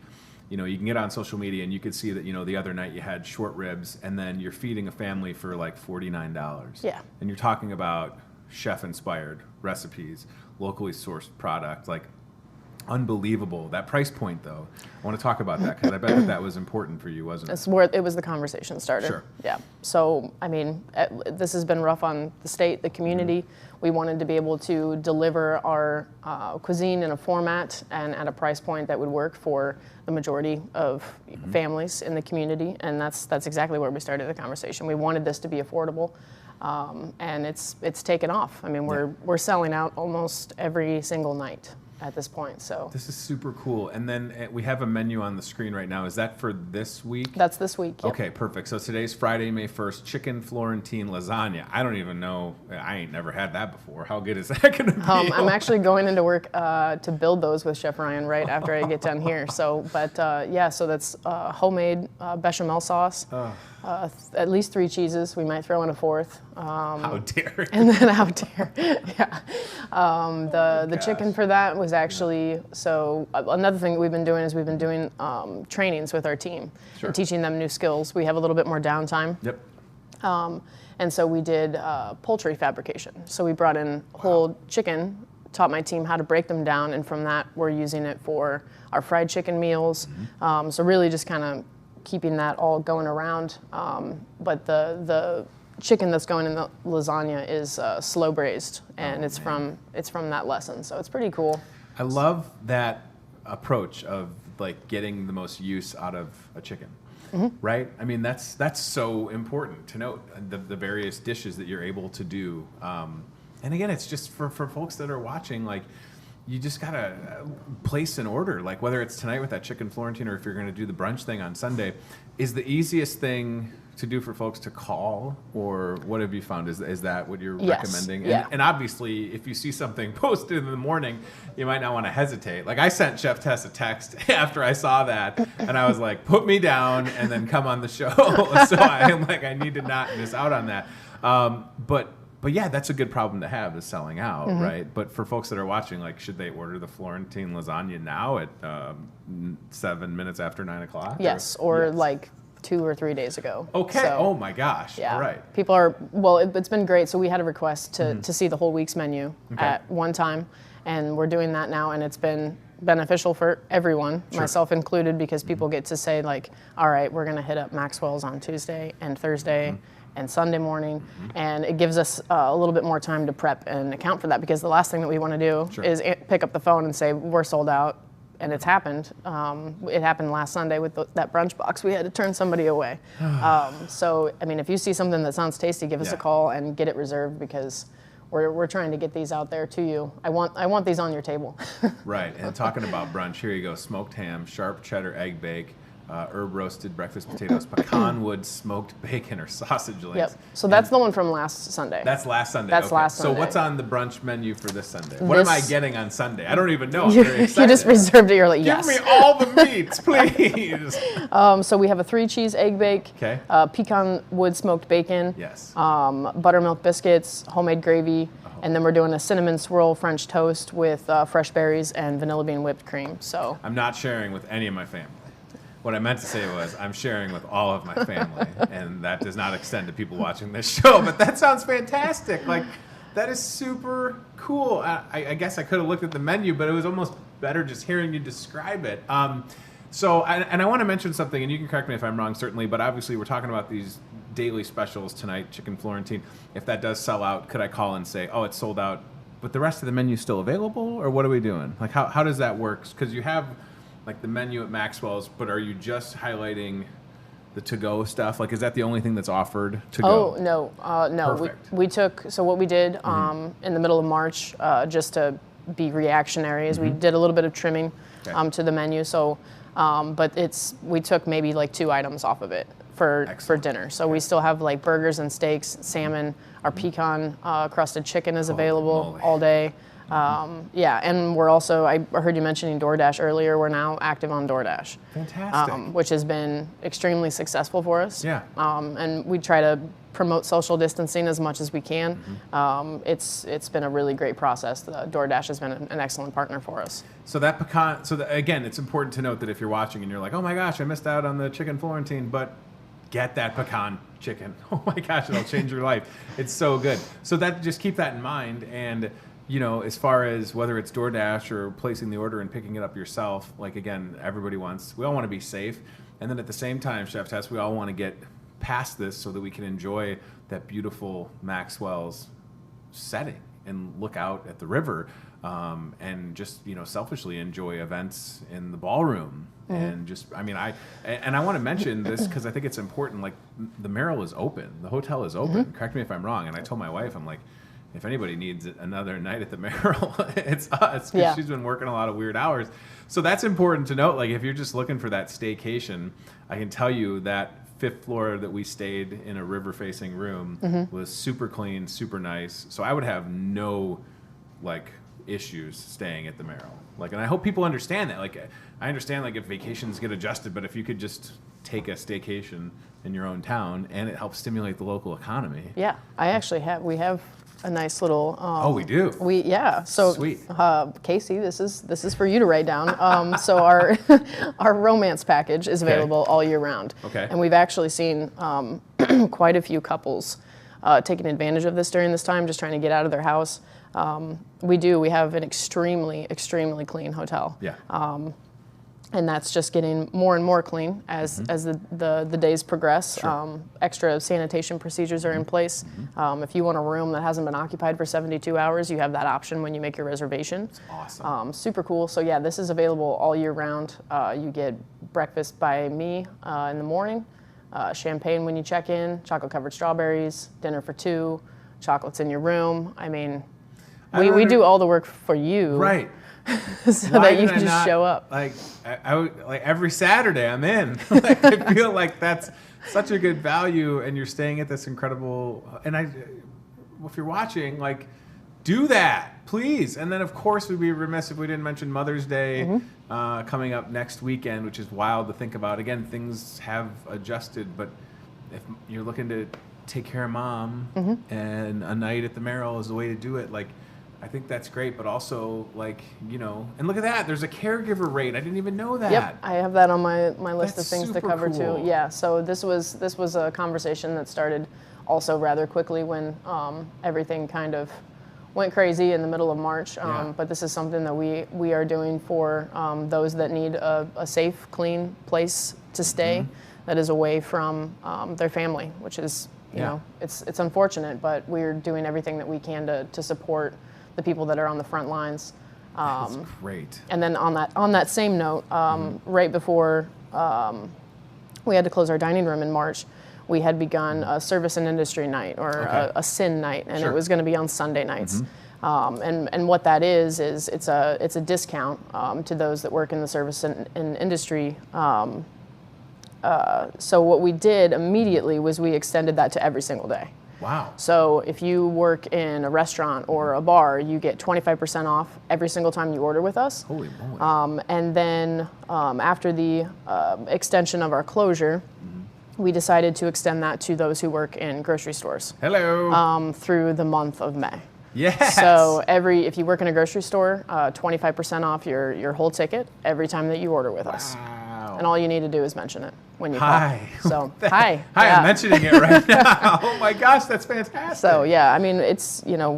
You know, you can get on social media and you can see that, you know, the other night you had short ribs and then you're feeding a family for like $49. Yeah. And you're talking about chef-inspired recipes, locally sourced product. Like, Unbelievable. That price point, though. I want to talk about that because I bet that was important for you, wasn't it? That's where it was the conversation started. Sure. Yeah. So, I mean, this has been rough on the state, the community. We wanted to be able to deliver our cuisine in a format and at a price point that would work for the majority of families in the community, and that's exactly where we started the conversation. We wanted this to be affordable, and it's taken off. I mean, we're selling out almost every single night at this point. So this is super cool. And then we have a menu on the screen right now. Is that for this week? That's this week. Yep. Okay, perfect. So today's Friday, May 1st, chicken Florentine lasagna. I don't even know. I ain't never had that before. How good is that going to be? I'm actually going into work to build those with Chef Ryan right after I get done here. So, but yeah, so that's homemade bechamel sauce. At least 3 cheeses. We might throw in a 4th. How dare you? And then how dare, yeah. The chicken for that was actually, so another thing that we've been doing is we've been doing trainings with our team and teaching them new skills. We have a little bit more downtime. Yep. And so we did poultry fabrication. So we brought in whole chicken, taught my team how to break them down, and from that we're using it for our fried chicken meals. So really just kind of keeping that all going around. But the chicken that's going in the lasagna is slow braised, and it's from that lesson. So it's pretty cool. I love that approach of like getting the most use out of a chicken. Right? I mean, that's so important to note, the various dishes that you're able to do. And again, it's just for folks that are watching, like, you just got to place an order, like whether it's tonight with that chicken Florentine or if you're going to do the brunch thing on Sunday. Is the easiest thing to do for folks to call, or what have you found? Is that what you're recommending? Yeah. And obviously, if you see something posted in the morning, you might not want to hesitate. Like, I sent Chef Tess a text after I saw that, and I was like, put me down and then come on the show. So I'm like, I need to not miss out on that. But yeah, that's a good problem to have, is selling out, right? But for folks that are watching, like, should they order the Florentine lasagna now at 7 minutes after 9 o'clock? Yes, or like 2 or 3 days ago. Okay. So, oh my gosh. yeah. All right. People are, well, it's been great. So we had a request to see the whole week's menu at one time, and we're doing that now, and it's been beneficial for everyone, myself included, because people get to say, like, all right, we're going to hit up Maxwell's on Tuesday and Thursday and Sunday morning, and it gives us a little bit more time to prep and account for that, because the last thing that we want to do is pick up the phone and say, we're sold out, and it's happened. It happened last Sunday with that brunch box. We had to turn somebody away. So, I mean, if you see something that sounds tasty, give us a call and get it reserved, because we're trying to get these out there to you. I want these on your table. Right, and talking about brunch, here you go: smoked ham, sharp cheddar egg bake, herb roasted breakfast potatoes, pecan wood smoked bacon or sausage links. Yep. So that's the one from last Sunday. That's last Sunday. That's okay. last Sunday. So what's on the brunch menu for this Sunday? What am I getting on Sunday? I don't even know. I'm very excited. You just reserved it. You're like, yes. Give me all the meats, please. So we have a 3-cheese egg bake, pecan wood smoked bacon, buttermilk biscuits, homemade gravy, and then we're doing a cinnamon swirl French toast with fresh berries and vanilla bean whipped cream. So I'm not sharing with any of my family. What I meant to say was I'm sharing with all of my family, and that does not extend to people watching this show, but that sounds fantastic. Like, that is super cool. I guess I could have looked at the menu, but it was almost better just hearing you describe it. So I want to mention something, and you can correct me if I'm wrong, certainly, but obviously we're talking about these daily specials tonight, chicken Florentine. If that does sell out, could I call and say, oh, it's sold out, but the rest of the menu is still available, or what are we doing? Like, how does that work? Because you have like the menu at Maxwell's, but are you just highlighting the to-go stuff? Like, is that the only thing that's offered to go? Oh, no. Perfect. We took, so what we did in the middle of March, just to be reactionary, is we did a little bit of trimming to the menu. So, but we took maybe like 2 items off of it for dinner. So we still have like burgers and steaks, salmon, our pecan-crusted chicken is available all day. And we're also, I heard you mentioning DoorDash earlier. We're now active on DoorDash. Fantastic. Which has been extremely successful for us. Yeah. And we try to promote social distancing as much as we can. It's been a really great process. DoorDash has been an excellent partner for us. So that pecan, again, it's important to note that if you're watching and you're like, oh my gosh, I missed out on the chicken Florentine, but get that pecan chicken. Oh my gosh, it'll change your life. It's so good. So that, just keep that in mind. And you know, as far as whether it's DoorDash or placing the order and picking it up yourself, like, again, we all want to be safe. And then at the same time, Chef Tess, we all want to get past this so that we can enjoy that beautiful Maxwell's setting and look out at the river, and just, you know, selfishly enjoy events in the ballroom. And just, I mean, I want to mention this because I think it's important. Like, the Merrill is open, the hotel is open. Correct me if I'm wrong. And I told my wife, I'm like, if anybody needs another night at the Merrill, it's us, because she's been working a lot of weird hours. So that's important to note. Like, if you're just looking for that staycation, I can tell you that 5th floor that we stayed in a river-facing room was super clean, super nice. So I would have no, like, issues staying at the Merrill. Like, and I hope people understand that. Like, I understand, like, if vacations get adjusted, but if you could just take a staycation in your own town, and it helps stimulate the local economy. Yeah, we have a nice little. Oh, we do. So sweet. Casey, this is for you to write down. So our our romance package is available all year round. Okay. And we've actually seen quite a few couples taking advantage of this during this time, just trying to get out of their house. We have an extremely clean hotel. Yeah. And that's just getting more and more clean as the days progress. Sure. Extra sanitation procedures are in place. If you want a room that hasn't been occupied for 72 hours, you have that option when you make your reservation. That's awesome. Super cool. So yeah, this is available all year round. You get breakfast by me in the morning, champagne when you check in, chocolate-covered strawberries, dinner for 2, chocolates in your room. I mean, we do all the work for you. Right. So that you can just show up. Like, I like every Saturday I'm in. Like, I feel like that's such a good value, and you're staying at this incredible. And if you're watching, like, do that, please. And then, of course, we'd be remiss if we didn't mention Mother's Day coming up next weekend, which is wild to think about. Again, things have adjusted, but if you're looking to take care of mom, and a night at the Merrill is the way to do it, like, I think that's great, but also, like, you know, and look at that. There's a caregiver rate. I didn't even know that. Yep, I have that on my list That's of things to super cover cool. too. Yeah, so this was a conversation that started also rather quickly when everything kind of went crazy in the middle of March. But this is something that we are doing for those that need a safe, clean place to stay that is away from their family, which is, you know, it's unfortunate, but we're doing everything that we can to support the people that are on the front lines. That's great. And then on that same note, right before we had to close our dining room in March, we had begun a service and industry night, or a SIN night, and it was going to be on Sunday nights. And what that is it's a discount to those that work in the service and industry. So what we did immediately was we extended that to every single day. Wow. So if you work in a restaurant or a bar, you get 25% off every single time you order with us. Holy moly. And then after the extension of our closure, we decided to extend that to those who work in grocery stores. Hello. Through the month of May. Yes. So if you work in a grocery store, 25% off your whole ticket every time that you order with us. Wow. And all you need to do is mention it when you Hi. call. So hi. Hi, Yeah. I'm mentioning it right now. Oh my gosh, that's fantastic. So yeah, I mean, it's, you know,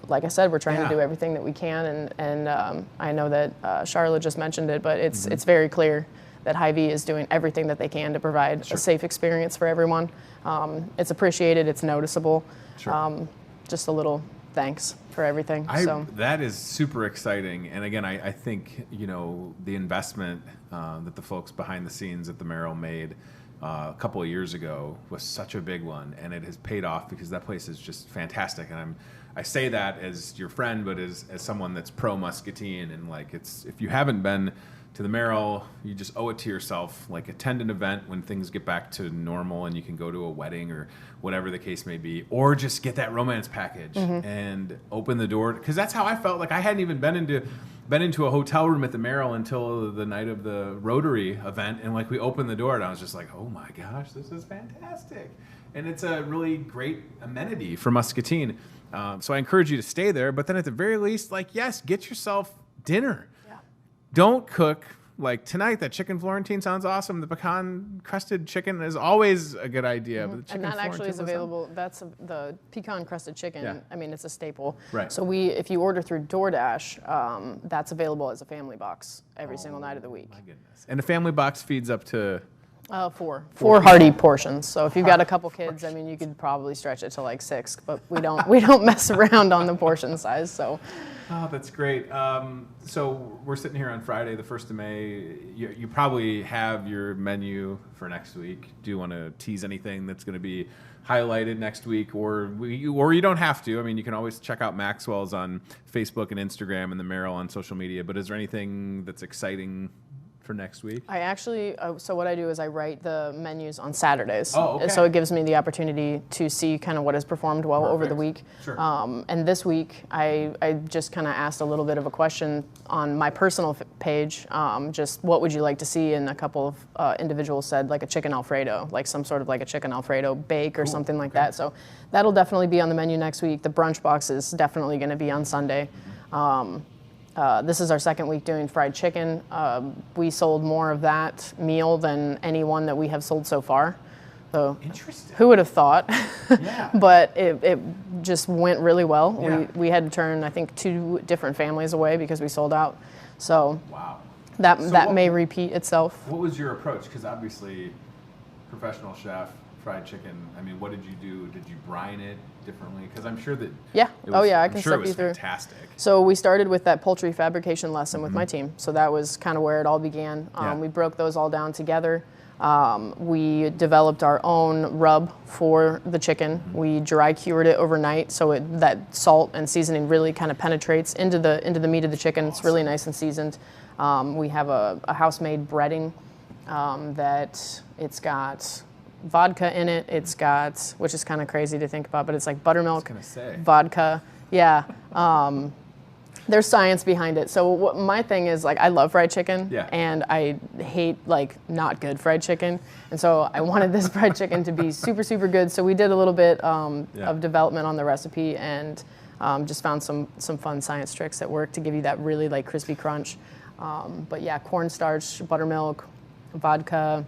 like I said, we're trying Yeah. to do everything that we can, and I know that Charlotte just mentioned it, but it's very clear that Hy-Vee is doing everything that they can to provide a safe experience for everyone. It's appreciated, it's noticeable. Sure. Just a little thanks for everything. That is super exciting. And again, I think, you know, the investment that the folks behind the scenes at the Merrill made a couple of years ago was such a big one, and it has paid off because that place is just fantastic. And I say that as your friend, but as someone that's pro Muscatine, and like, if you haven't been to the Merrill, you just owe it to yourself. Like, attend an event when things get back to normal and you can go to a wedding or whatever the case may be, or just get that romance package and open the door. Because that's how I felt. Like, I hadn't even been into a hotel room at the Merrill until the night of the Rotary event, and like, we opened the door and I was just like, oh my gosh, this is fantastic. And it's a really great amenity for Muscatine. So I encourage you to stay there, but then at the very least, like, yes, get yourself dinner. Don't cook like tonight, that chicken Florentine sounds awesome. The pecan-crusted chicken is always a good idea. But the chicken and that actually is Florentine available. That's the pecan-crusted chicken. Yeah. I mean, it's a staple. Right. So if you order through Doordash, that's available as a family box every single night of the week. My goodness. And the family box feeds up to... Four hearty portions. So if you've got a couple kids, I mean, you could probably stretch it to like 6, but we don't mess around on the portion size. So. Oh, that's great. So we're sitting here on Friday, the 1st of May. You probably have your menu for next week. Do you want to tease anything that's going to be highlighted next week, or you don't have to? I mean, you can always check out Maxwell's on Facebook and Instagram, and the Merrill on social media. But is there anything that's exciting for next week? I actually, so what I do is I write the menus on Saturdays. Oh, okay. So it gives me the opportunity to see kind of what has performed well over the week. Sure. And this week, I just kind of asked a little bit of a question on my personal page, just what would you like to see? And a couple of individuals said like a chicken Alfredo, like some sort of like a chicken Alfredo bake or something like that. So that'll definitely be on the menu next week. The brunch box is definitely going to be on Sunday. This is our second week doing fried chicken. We sold more of that meal than any one that we have sold so far. So Interesting. who would have thought? Yeah. But it just went really well. Yeah. We had to turn, I think, 2 different families away because we sold out. So Wow. that may repeat itself. What was your approach? Because obviously, professional chef, fried chicken. I mean, what did you do? Did you brine it differently? Because I'm sure that. Yeah. I I'm can sure it step was you through. fantastic. So we started with that poultry fabrication lesson with my team. So that was kind of where it all began. Yeah. We broke those all down together. We developed our own rub for the chicken. We dry cured it overnight, so that salt and seasoning really kind of penetrates into the meat of the chicken. It's really nice and seasoned. We have a house-made breading that it's got vodka in it. It's got, which is kind of crazy to think about, but it's like buttermilk, vodka. Yeah. There's science behind it. So what my thing is, like, I love fried chicken, and I hate like not good fried chicken, and so I wanted this fried chicken to be super, super good. So we did a little bit of development on the recipe, and just found some fun science tricks that work to give you that really like crispy crunch. But yeah, cornstarch, buttermilk, vodka,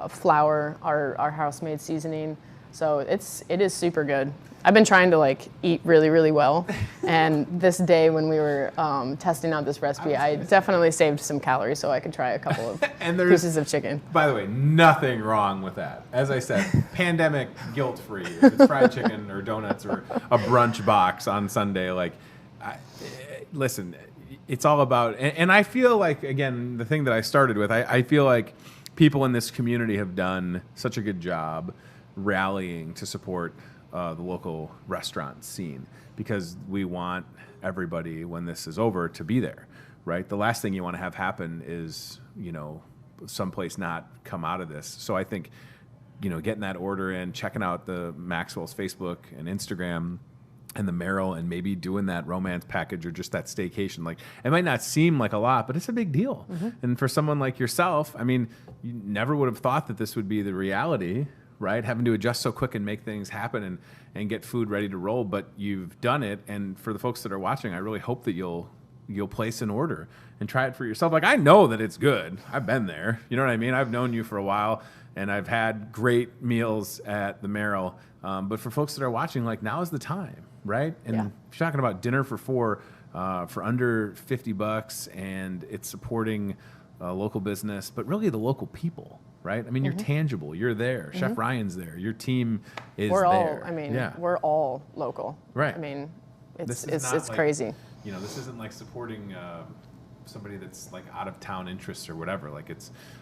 flour, our house-made seasoning. So it is super good. I've been trying to like eat really, really well, and this day when we were testing out this recipe, I definitely saved some calories so I could try a couple of pieces of chicken. By the way, nothing wrong with that. As I said, pandemic guilt-free. If it's fried chicken or donuts or a brunch box on Sunday, like, listen, it's all about. And I feel like, again, the thing that I started with, I feel like people in this community have done such a good job rallying to support the local restaurant scene, because we want everybody, when this is over, to be there, right? The last thing you want to have happen is, someplace not come out of this. So I think, getting that order in, checking out the Maxwell's Facebook and Instagram and the Merrill, and maybe doing that romance package or just that staycation. Like, it might not seem like a lot, but it's a big deal. Mm-hmm. And for someone like yourself, I mean, you never would have thought that this would be the reality, right? Having to adjust so quick and make things happen and get food ready to roll, but you've done it. And for the folks that are watching, I really hope that you'll place an order and try it for yourself. Like, I know that it's good. I've been there. You know what I mean? I've known you for a while, and I've had great meals at the Merrill. But for folks that are watching, like, now is the time, right? And if you're talking about dinner for 4 for under $50, and it's supporting a local business, but really the local people. Right? I mean, you're tangible. You're there. Chef Ryan's there. Your team is there. We're all local. Right. I mean, it's like, crazy. This isn't like supporting somebody that's like out of town interests or whatever. Like,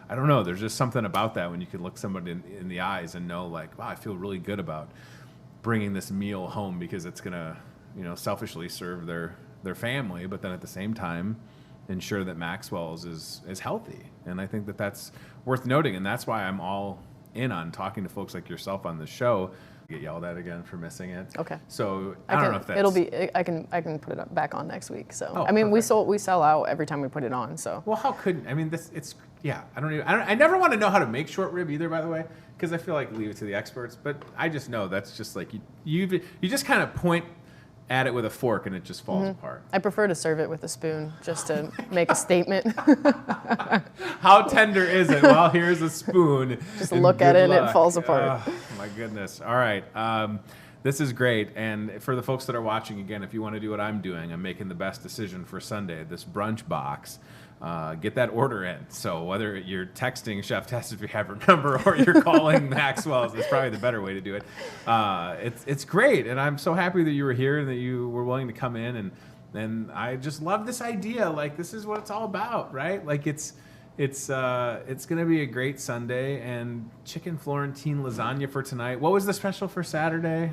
I don't know. There's just something about that when you can look somebody in the eyes and know, like, wow, I feel really good about bringing this meal home because it's gonna, selfishly serve their family, but then at the same time ensure that Maxwell's is healthy. And I think that that's worth noting, and that's why I'm all in on talking to folks like yourself on the show. Get yelled at again for missing it. Okay. So I don't know if that's... It'll be. I can put it back on next week. So I mean, perfect. we sell out every time we put it on. So well, how couldn't? I mean, I never want to know how to make short rib either. By the way, because I feel like leave it to the experts. But I just know that's just like you just kind of point at it with a fork and it just falls apart. I prefer to serve it with a spoon just to make a statement. How tender is it? Well, here's a spoon. Just look at it and it falls apart. Oh, my goodness. All right. This is great. And for the folks that are watching, again, if you want to do what I'm doing, I'm making the best decision for Sunday, this brunch box. Get that order in. So whether you're texting Chef Tess if you have her number or you're calling Maxwell's, it's probably the better way to do it. It's great, and I'm so happy that you were here and that you were willing to come in. And I just love this idea. Like, this is what it's all about, right? Like, it's going to be a great Sunday, and chicken Florentine lasagna for tonight. What was the special for Saturday?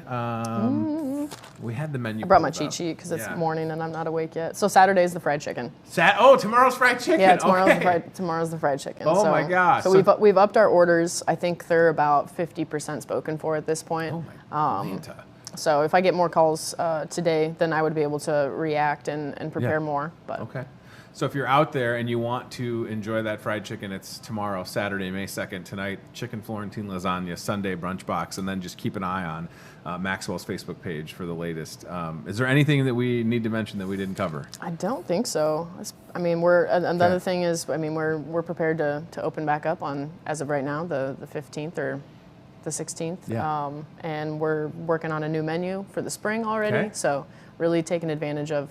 We had the menu. I brought my cheat sheet because it's morning and I'm not awake yet. So Saturday is the fried chicken. Tomorrow's fried chicken. Yeah, tomorrow's the fried chicken. Oh my gosh! So we've upped our orders. I think they're about 50% spoken for at this point. Oh my God. So if I get more calls today, then I would be able to react and prepare more. But okay. So if you're out there and you want to enjoy that fried chicken, it's tomorrow, Saturday, May 2nd, tonight, chicken Florentine lasagna, Sunday brunch box, and then just keep an eye on Maxwell's Facebook page for the latest. Is there anything that we need to mention that we didn't cover? I don't think so. Another thing is, we're prepared to open back up on, as of right now, the 15th or the 16th. Yeah. And we're working on a new menu for the spring already. Okay. So really taking advantage of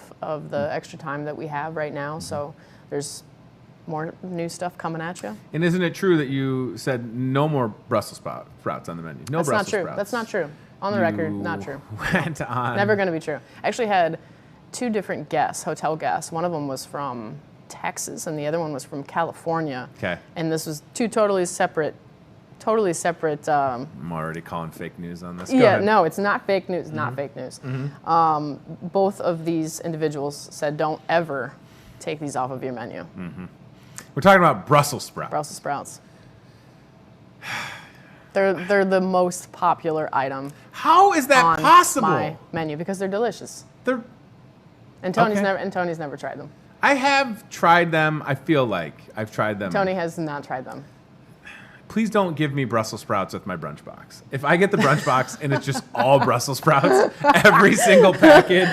the extra time that we have right now. So there's more new stuff coming at you. And isn't it true that you said no more Brussels sprouts on the menu? No Brussels sprouts. That's not true. On the record, not true. Went on. Never going to be true. I actually had 2 different guests, hotel guests. One of them was from Texas and the other one was from California. Okay. And this was 2 totally separate. I'm already calling fake news on this. Go Yeah, ahead. no, it's not fake news. Not fake news. Both of these individuals said, "Don't ever take these off of your menu." We're talking about Brussels sprouts. Brussels sprouts. They're the most popular item. How is that on possible? My menu because they're delicious. And Tony's never tried them. I have tried them. I feel like I've tried them. Tony has not tried them. Please don't give me Brussels sprouts with my brunch box. If I get the brunch box and it's just all Brussels sprouts, every single package,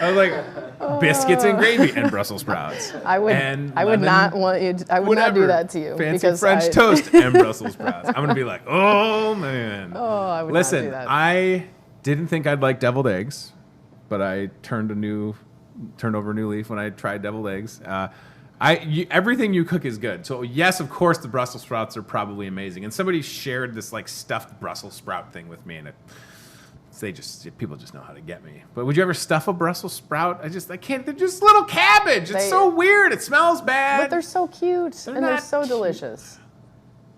I was like, biscuits and gravy and Brussels sprouts. I would not do that to you. Fancy French toast and Brussels sprouts. I'm gonna be like, oh man. Oh, I would Listen, not do that. I didn't think I'd like deviled eggs, but I turned over a new leaf when I tried deviled eggs. Everything you cook is good. So yes, of course, the Brussels sprouts are probably amazing. And somebody shared this like stuffed Brussels sprout thing with me, and people just know how to get me. But would you ever stuff a Brussels sprout? I can't. They're just little cabbage. It's so weird. It smells bad. But they're so cute they're so cute. delicious.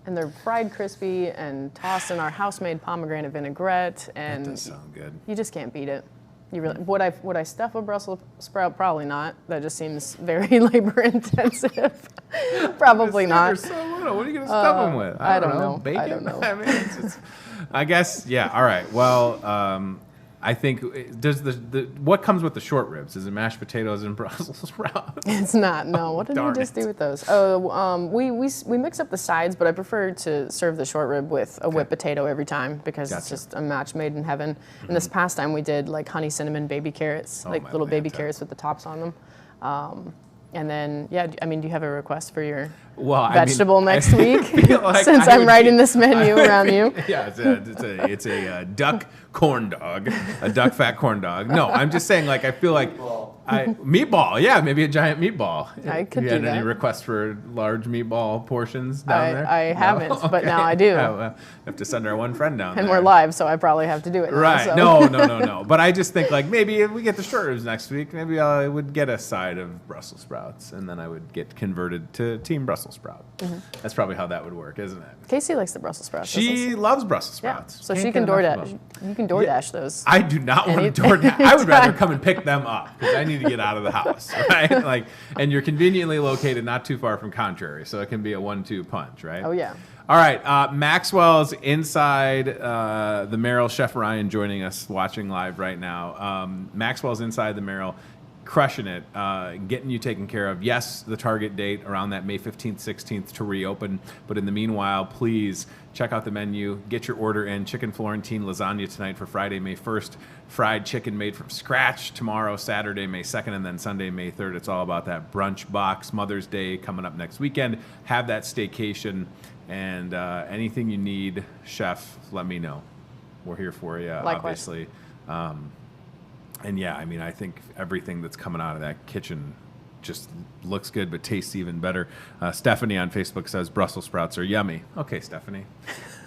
And they're fried crispy and tossed in our house-made pomegranate vinaigrette, and That does sound good. you just can't beat it. Would I stuff a Brussels sprout? Probably not. That just seems very labor intensive. Probably not. They're so little. What are you going to stuff them with? I don't know. Bacon? I don't know. I mean, I guess, yeah. All right. Well, I think what comes with the short ribs? Is it mashed potatoes and Brussels sprouts? It's not. No. What did we Darn just it. do with those? Oh, we mix up the sides, but I prefer to serve the short rib with a whipped potato every time because it's just a match made in heaven. And this past time we did like honey cinnamon baby carrots, like little baby carrots with the tops on them. And then, do you have a request for your vegetable next week? Like Since I'm writing this menu around you. Yeah, it's a duck corn dog, a duck fat corn dog. No, I'm just saying, like, I feel like meatball. Yeah, maybe a giant meatball. I could you do had any that. requests for large meatball portions down there? I haven't, but now I do. Yeah, well, have to send our one friend down And there. we're live, so I probably have to do it now. Right. So. No. But I just think, like, maybe if we get the short ribs next week, maybe I would get a side of Brussels sprouts, and then I would get converted to Team Brussels sprout. That's probably how that would work, isn't it? Casey likes the Brussels sprouts. She loves Brussels Yeah, sprouts. so Can't she can get enough of DoorDash. them. You can DoorDash those. I do not want to DoorDash. I would rather come and pick them up because I need to get out of the house, right? Like, and you're conveniently located not too far from Contrary, so it can be a 1-2 punch, right? Oh yeah. All right, Maxwell's inside the Merrill. Chef Ryan joining us, watching live right now. Maxwell's inside the Merrill. crushing it, getting you taken care of. Yes, the target date around that May 15th, 16th to reopen. But in the meanwhile, please check out the menu, get your order in. Chicken Florentine lasagna tonight for Friday, May 1st. Fried chicken made from scratch tomorrow, Saturday, May 2nd, and then Sunday, May 3rd. It's all about that brunch box. Mother's Day coming up next weekend. Have that staycation. And anything you need, chef, let me know. We're here for you, Likewise. obviously. And yeah, I mean, I think everything that's coming out of that kitchen just looks good, but tastes even better. Stephanie on Facebook says Brussels sprouts are yummy. Okay, Stephanie.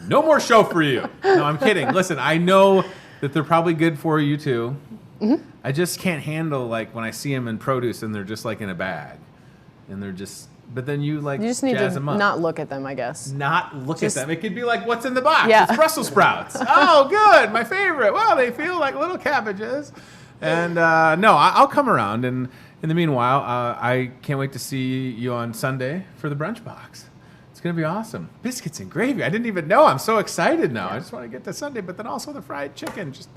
No more show for you. No, I'm kidding. Listen, I know that they're probably good for you too. Mm-hmm. I just can't handle like when I see them in produce and they're just like in a bag. And they're just, but then you just need jazz to them up. not look at them, I guess. Not look at them. It could be like, what's in the box? Yeah. It's Brussels sprouts. Oh, good. My favorite. Well, they feel like little cabbages. And no, I'll come around. And in the meanwhile, I can't wait to see you on Sunday for the brunch box. It's going to be awesome. Biscuits and gravy. I didn't even know. I'm so excited now. I just want to get to Sunday, but then also the fried chicken. Just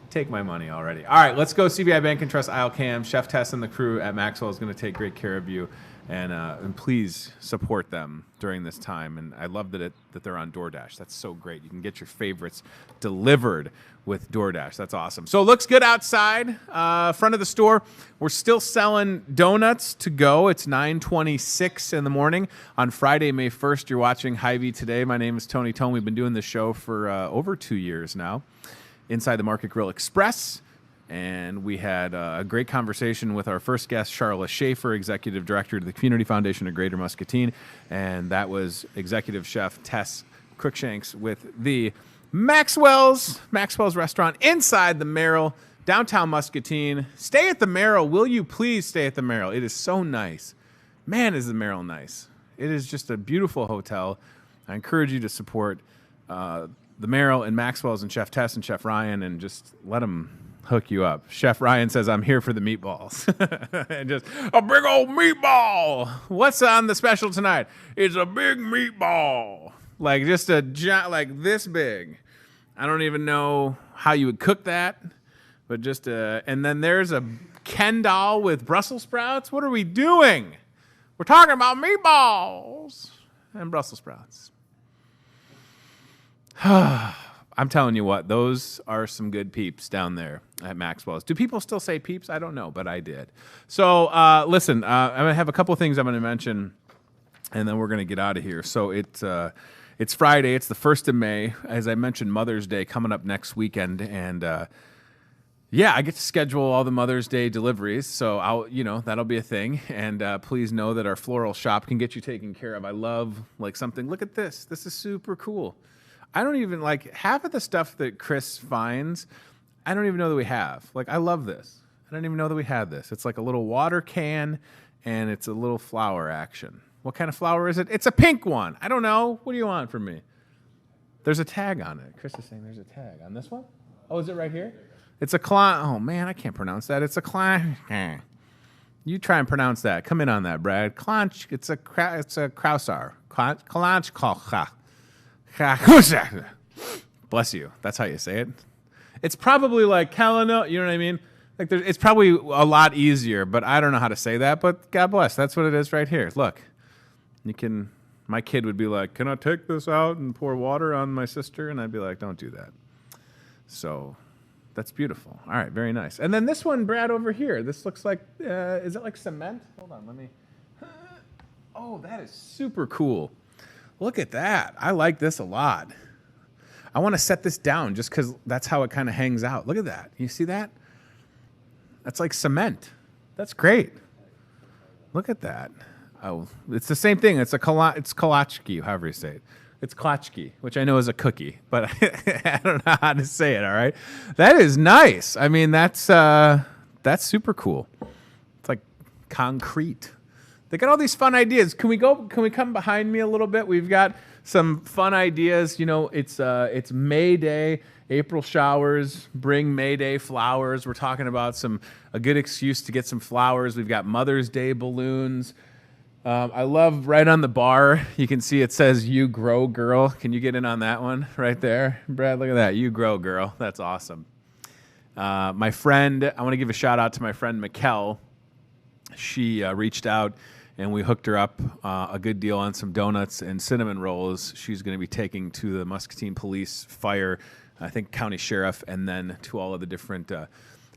take my money already. All right, let's go. CVI Bank and Trust Isle Cam. Chef Tess and the crew at Maxwell is going to take great care of you. And please support them during this time. And I love that they're on Doordash. That's so great. You can get your favorites delivered with Doordash. That's awesome. So it looks good outside, front of the store. We're still selling donuts to go. It's 9:26 in the morning on Friday, May 1st. You're watching Hy-Vee today. My name is Tony Tone. We've been doing this show for over 2 years now. Inside the Market Grill Express. And we had a great conversation with our first guest, Charla Schaefer, Executive Director of the Community Foundation of Greater Muscatine. And that was Executive Chef Tess Cruikshanks with the Maxwell's Restaurant inside the Merrill, downtown Muscatine. Stay at the Merrill. Will you please stay at the Merrill? It is so nice. Man, is the Merrill nice. It is just a beautiful hotel. I encourage you to support the Merrill and Maxwell's and Chef Tess and Chef Ryan and just let them hook you up. Chef Ryan says, I'm here for the meatballs. And just a big old meatball. What's on the special tonight? It's a big meatball. Like just like this big. I don't even know how you would cook that, but just and then there's a Ken doll with Brussels sprouts. What are we doing? We're talking about meatballs and Brussels sprouts. I'm telling you what, those are some good peeps down there at Maxwell's. Do people still say peeps? I don't know, but I did. So listen, I'm going to have a couple of things I'm going to mention, and then we're going to get out of here. So it's Friday. It's the 1st of May. As I mentioned, Mother's Day coming up next weekend. And, I get to schedule all the Mother's Day deliveries. So, that'll be a thing. And please know that our floral shop can get you taken care of. I love, something. Look at this. This is super cool. I don't even half of the stuff that Chris finds, I don't even know that we have. I love this. I don't even know that we had this. It's like a little water can, and it's a little flower action. What kind of flower is it? It's a pink one. I don't know. What do you want from me? There's a tag on it. Chris is saying there's a tag on this one. Oh, is it right here? It's a oh man, I can't pronounce that. It's a You try and pronounce that. Come in on that, Brad. Clanch. It's a krausar. Clanch. Bless you. That's how you say it. It's probably like Calano. You know what I mean? It's probably a lot easier, but I don't know how to say that. But God bless. That's what it is right here. Look, you can. My kid would be like, "Can I take this out and pour water on my sister?" And I'd be like, "Don't do that." So that's beautiful. All right, very nice. And then this one, Brad, over here. This looks like. Is it like cement? Hold on, let me. Oh, that is super cool. Look at that. I like this a lot. I want to set this down just because that's how it kind of hangs out. Look at that. You see that? That's like cement. That's great. Look at that. Oh, it's the same thing. It's kolachki, however you say it. It's klachki, which I know is a cookie, but I don't know how to say it, all right? That is nice. I mean, that's super cool. It's like concrete. They got all these fun ideas. Can we come behind me a little bit? We've got some fun ideas. It's May Day, April showers, bring May Day flowers. We're talking about a good excuse to get some flowers. We've got Mother's Day balloons. I love right on the bar, you can see it says, "You grow, girl." Can you get in on that one right there? Brad, look at that. You grow, girl. That's awesome. My friend, I want to give a shout out to my friend Mikkel. she reached out and we hooked her up a good deal on some donuts and cinnamon rolls. She's going to be taking to the Muscatine Police, Fire, I think County Sheriff, and then to all of the different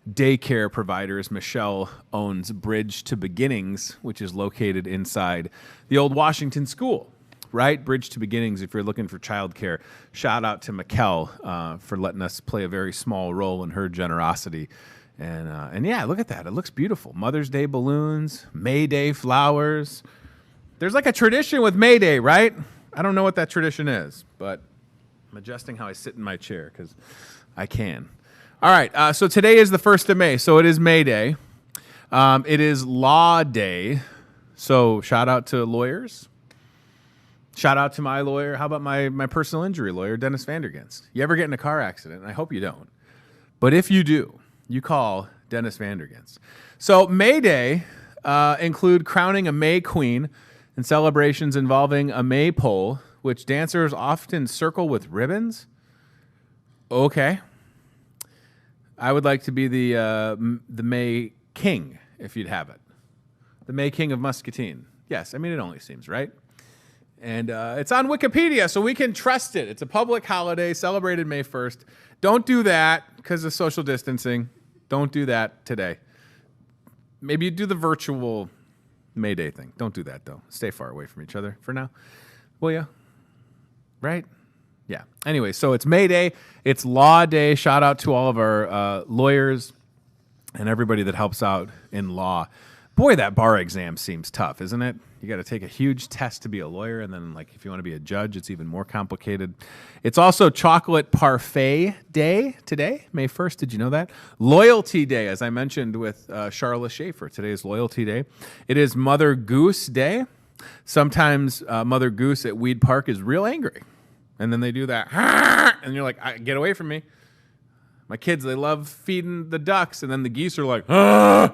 daycare providers. Michelle owns Bridge to Beginnings, which is located inside the old Washington School, right? Bridge to Beginnings, if you're looking for childcare. Shout out to Mikkel for letting us play a very small role in her generosity. And yeah, look at that. It looks beautiful. Mother's Day balloons, May Day flowers. There's like a tradition with May Day, right? I don't know what that tradition is, but I'm adjusting how I sit in my chair because I can. All right, so today is the 1st of May, so it is May Day. It is Law Day, so shout out to lawyers. Shout out to my lawyer. How about my personal injury lawyer, Dennis Vandergenst? You ever get in a car accident? I hope you don't. But if you do, you call Dennis Vandergenst. So May Day include crowning a May Queen and celebrations involving a maypole, which dancers often circle with ribbons. Okay. I would like to be the May King, if you'd have it. The May King of Muscatine. Yes, I mean, it only seems right. And it's on Wikipedia, so we can trust it. It's a public holiday celebrated May 1st. Don't do that because of social distancing. Don't do that today. Maybe you do the virtual May Day thing. Don't do that, though. Stay far away from each other for now. Will ya? Right? Yeah. Anyway, so it's May Day. It's Law Day. Shout out to all of our lawyers and everybody that helps out in law. Boy, that bar exam seems tough, isn't it? You got to take a huge test to be a lawyer, and then, like, if you want to be a judge, it's even more complicated. It's also Chocolate Parfait Day today, May 1st. Did you know that? Loyalty Day, as I mentioned with Charla Schaefer. Today is Loyalty Day. It is Mother Goose Day. Sometimes Mother Goose at Weed Park is real angry, and then they do that, and you're like, get away from me. My kids, they love feeding the ducks, and then the geese are like, ah!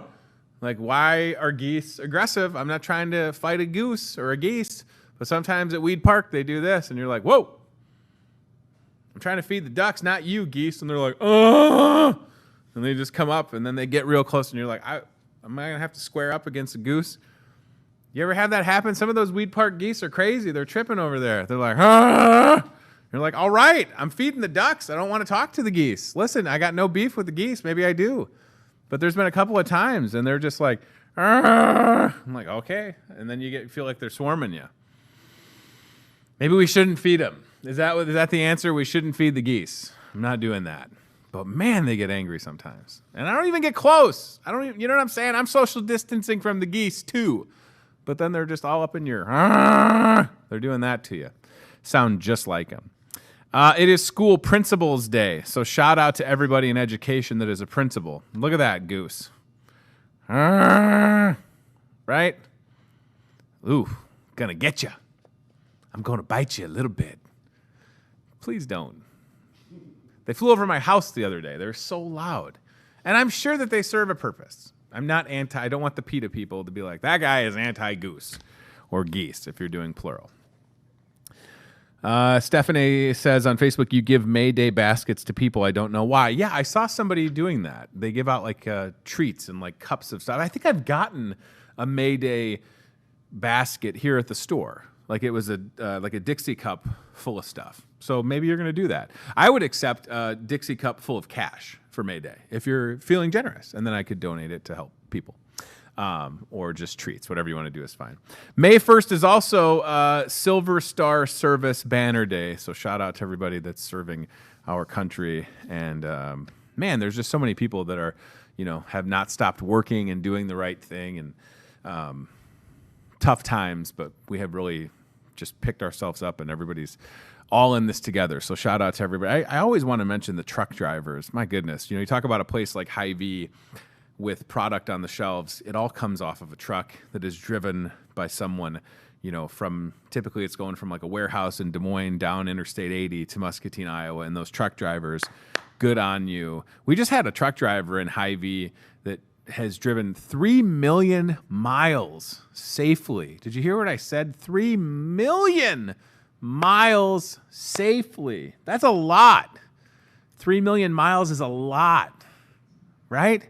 Like, why are geese aggressive? I'm not trying to fight a goose or a geese, but sometimes at Weed Park they do this, and you're like, whoa. I'm trying to feed the ducks, not you, geese. And they're like, oh. And they just come up, and then they get real close, and you're like, am I going to have to square up against a goose? You ever have that happen? Some of those Weed Park geese are crazy. They're tripping over there. They're like, ah. You're like, all right, I'm feeding the ducks. I don't want to talk to the geese. Listen, I got no beef with the geese. Maybe I do. But there's been a couple of times, and they're just like, argh. I'm like, okay. And then you feel like they're swarming you. Maybe we shouldn't feed them. Is that the answer? We shouldn't feed the geese. I'm not doing that. But man, they get angry sometimes. And I don't even get close. You know what I'm saying? I'm social distancing from the geese too. But then they're just all up in your, argh. They're doing that to you. Sound just like them. It is School Principals Day, so shout out to everybody in education that is a principal. Look at that goose. Right? Ooh, gonna get you. I'm gonna bite you a little bit. Please don't. They flew over my house the other day. They're so loud. And I'm sure that they serve a purpose. I don't want the PETA people to be like, that guy is anti-goose or geese if you're doing plural. Stephanie says on Facebook, you give May Day baskets to people. I don't know why. Yeah, I saw somebody doing that. They give out like treats and like cups of stuff. I think I've gotten a May Day basket here at the store. Like it was a Dixie cup full of stuff. So maybe you're going to do that. I would accept a Dixie cup full of cash for May Day if you're feeling generous, and then I could donate it to help people. Or just treats. Whatever you want to do is fine. May 1st is also Silver Star Service Banner Day. So shout out to everybody that's serving our country. And man, there's just so many people that are, have not stopped working and doing the right thing. And tough times, but we have really just picked ourselves up, and everybody's all in this together. So shout out to everybody. I always want to mention the truck drivers. My goodness. You talk about a place like Hy-Vee with product on the shelves. It all comes off of a truck that is driven by someone, typically it's going from like a warehouse in Des Moines down Interstate 80 to Muscatine, Iowa. And those truck drivers, good on you. We just had a truck driver in Hy-Vee that has driven 3 million miles safely. Did you hear what I said? 3 million miles safely. That's a lot. 3 million miles is a lot, right?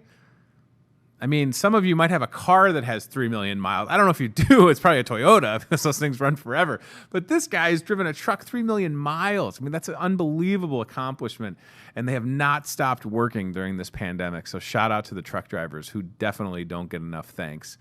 I mean, some of you might have a car that has 3 million miles. I don't know if you do. It's probably a Toyota because those things run forever. But this guy's driven a truck 3 million miles. I mean, that's an unbelievable accomplishment. And they have not stopped working during this pandemic. So shout out to the truck drivers who definitely don't get enough thanks.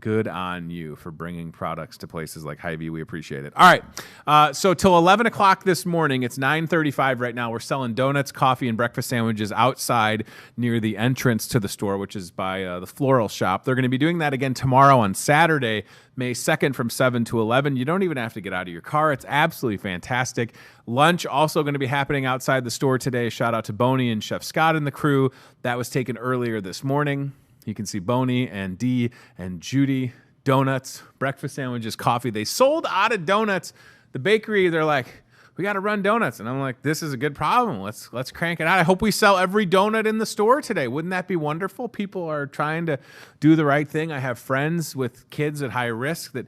Good on you for bringing products to places like Hy-Vee. We appreciate it. All right. So till 11 o'clock this morning, it's 9:35 right now. We're selling donuts, coffee, and breakfast sandwiches outside near the entrance to the store, which is by the floral shop. They're going to be doing that again tomorrow on Saturday, May 2nd from 7 to 11. You don't even have to get out of your car. It's absolutely fantastic. Lunch also going to be happening outside the store today. Shout out to Boney and Chef Scott and the crew. That was taken earlier this morning. You can see Boney and Dee and Judy. Donuts, breakfast sandwiches, coffee. They sold out of donuts. The bakery, they're like, we got to run donuts. And I'm like, this is a good problem. Let's crank it out. I hope we sell every donut in the store today. Wouldn't that be wonderful? People are trying to do the right thing. I have friends with kids at high risk that,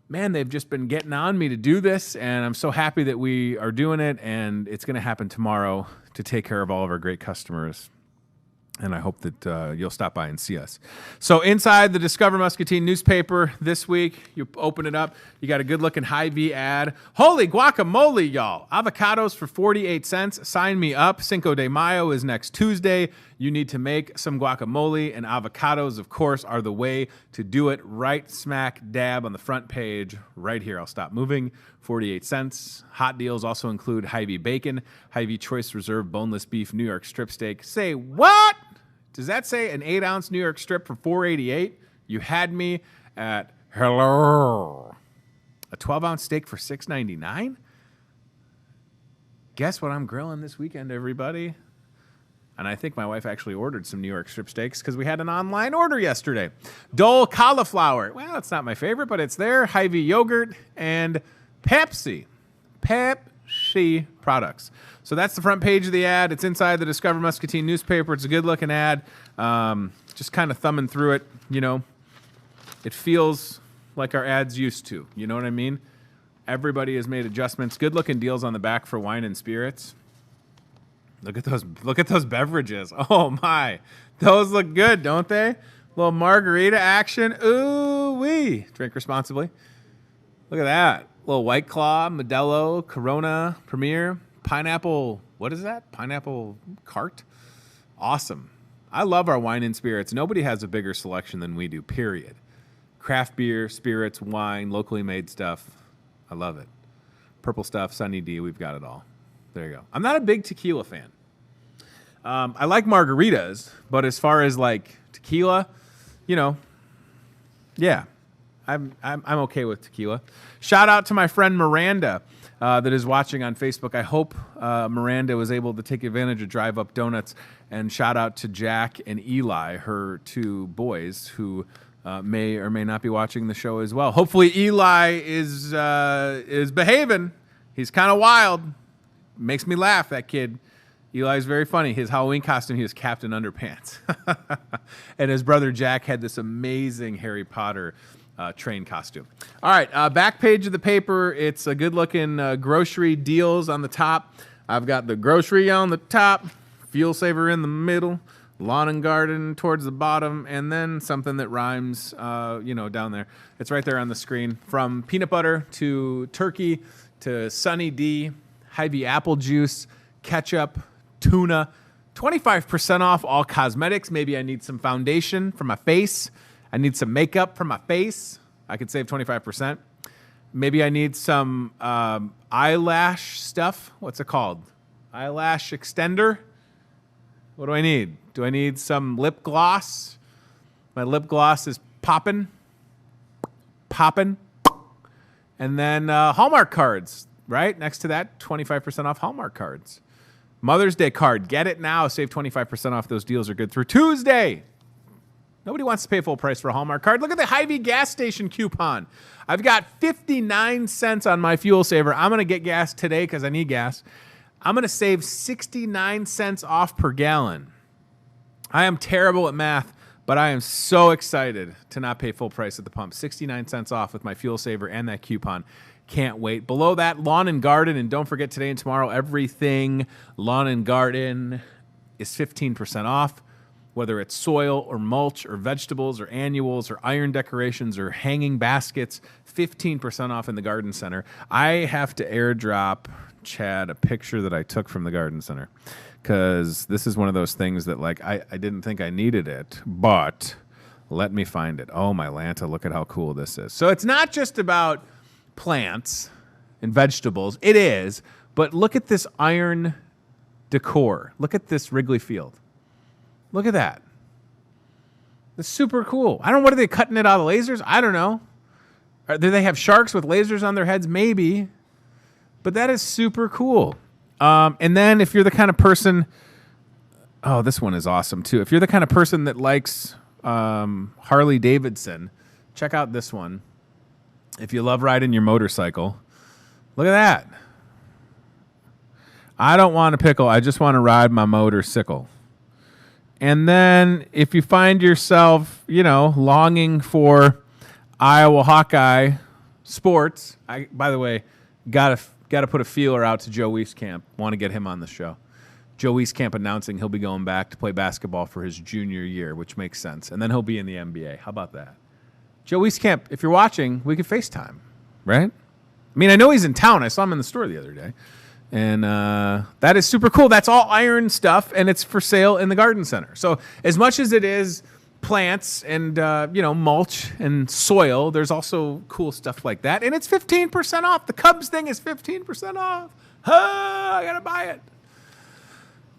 man, they've just been getting on me to do this. And I'm so happy that we are doing it. And it's going to happen tomorrow to take care of all of our great customers. And I hope that you'll stop by and see us. So inside the Discover Muscatine newspaper this week, you open it up, you got a good-looking Hy-Vee ad. Holy guacamole, y'all. Avocados for 48 cents. Sign me up. Cinco de Mayo is next Tuesday. You need to make some guacamole, and avocados, of course, are the way to do it. Right smack dab on the front page right here. I'll stop moving. 48 cents. Hot deals also include Hy-Vee bacon, Hy-Vee Choice Reserve boneless beef New York strip steak. Say what? Does that say an 8-ounce New York strip for $4.88? You had me at hello. A 12-ounce steak for $6.99? Guess what I'm grilling this weekend, everybody? And I think my wife actually ordered some New York strip steaks because we had an online order yesterday. Dole cauliflower. Well, it's not my favorite, but it's there. Hy-Vee yogurt and Pepsi. Pepsi products. So that's the front page of the ad. It's inside the Discover Muscatine newspaper. It's a good-looking ad. Just kind of thumbing through it, you know. It feels like our ads used to. You know what I mean? Everybody has made adjustments. Good-looking deals on the back for wine and spirits. Look at those beverages. Oh, my. Those look good, don't they? Little margarita action. Ooh-wee. Drink responsibly. Look at that. Little White Claw, Modelo, Corona, Premier, Pineapple. What is that? Pineapple Cart? Awesome. I love our wine and spirits. Nobody has a bigger selection than we do, period. Craft beer, spirits, wine, locally made stuff. I love it. Purple stuff, Sunny D, we've got it all. There you go. I'm not a big tequila fan. I like margaritas, but as far as like tequila, you know, yeah, I'm okay with tequila. Shout out to my friend Miranda that is watching on Facebook. I hope Miranda was able to take advantage of Drive Up Donuts. And shout out to Jack and Eli, her two boys, who may or may not be watching the show as well. Hopefully Eli is behaving. He's kind of wild. Makes me laugh, that kid. Eli's very funny. His Halloween costume, he was Captain Underpants. And his brother Jack had this amazing Harry Potter train costume. All right, back page of the paper. It's a good-looking grocery deals on the top. I've got the grocery on the top, Fuel Saver in the middle, Lawn and Garden towards the bottom, and then something that rhymes, down there. It's right there on the screen. From peanut butter to turkey to Sunny D, Hy-Vee apple juice, ketchup, tuna, 25% off all cosmetics. Maybe I need some foundation for my face. I need some makeup for my face. I could save 25%. Maybe I need some eyelash stuff. What's it called? Eyelash extender? What do I need? Do I need some lip gloss? My lip gloss is popping. And then Hallmark cards, right? Next to that, 25% off Hallmark cards. Mother's Day card. Get it now. Save 25% off. Those deals are good through Tuesday. Nobody wants to pay full price for a Hallmark card. Look at the Hy-Vee gas station coupon. I've got 59 cents on my Fuel Saver. I'm going to get gas today because I need gas. I'm going to save 69 cents off per gallon. I am terrible at math, but I am so excited to not pay full price at the pump. 69 cents off with my Fuel Saver and that coupon. Can't wait. Below that, Lawn and Garden. And don't forget, today and tomorrow, everything Lawn and Garden is 15% off. whether it's soil or mulch or vegetables or annuals or iron decorations or hanging baskets, 15% off in the garden center. I have to airdrop Chad a picture that I took from the garden center because this is one of those things that like I didn't think I needed it, but let me find it. Oh, my Lanta, look at how cool this is. So it's not just about plants and vegetables. It is, but look at this iron decor. Look at this Wrigley Field. Look at that. It's super cool. I don't know, what are they cutting it out of lasers? I don't know. Do they have sharks with lasers on their heads? Maybe. But that is super cool. And then if you're the kind of person, oh, this one is awesome too. If you're the kind of person that likes Harley Davidson, check out this one. If you love riding your motorcycle, look at that. I don't want a pickle. I just want to ride my motorcycle. And then if you find yourself, longing for Iowa Hawkeye sports, by the way, got to put a feeler out to Joe Wieskamp. Want to get him on the show. Joe Wieskamp announcing he'll be going back to play basketball for his junior year, which makes sense. And then he'll be in the NBA. How about that? Joe Wieskamp, if you're watching, we could FaceTime, right? I mean, I know he's in town. I saw him in the store the other day. And that is super cool. That's all iron stuff, and it's for sale in the garden center. So as much as it is plants and, mulch and soil, there's also cool stuff like that. And it's 15% off. The Cubs thing is 15% off. I got to buy it.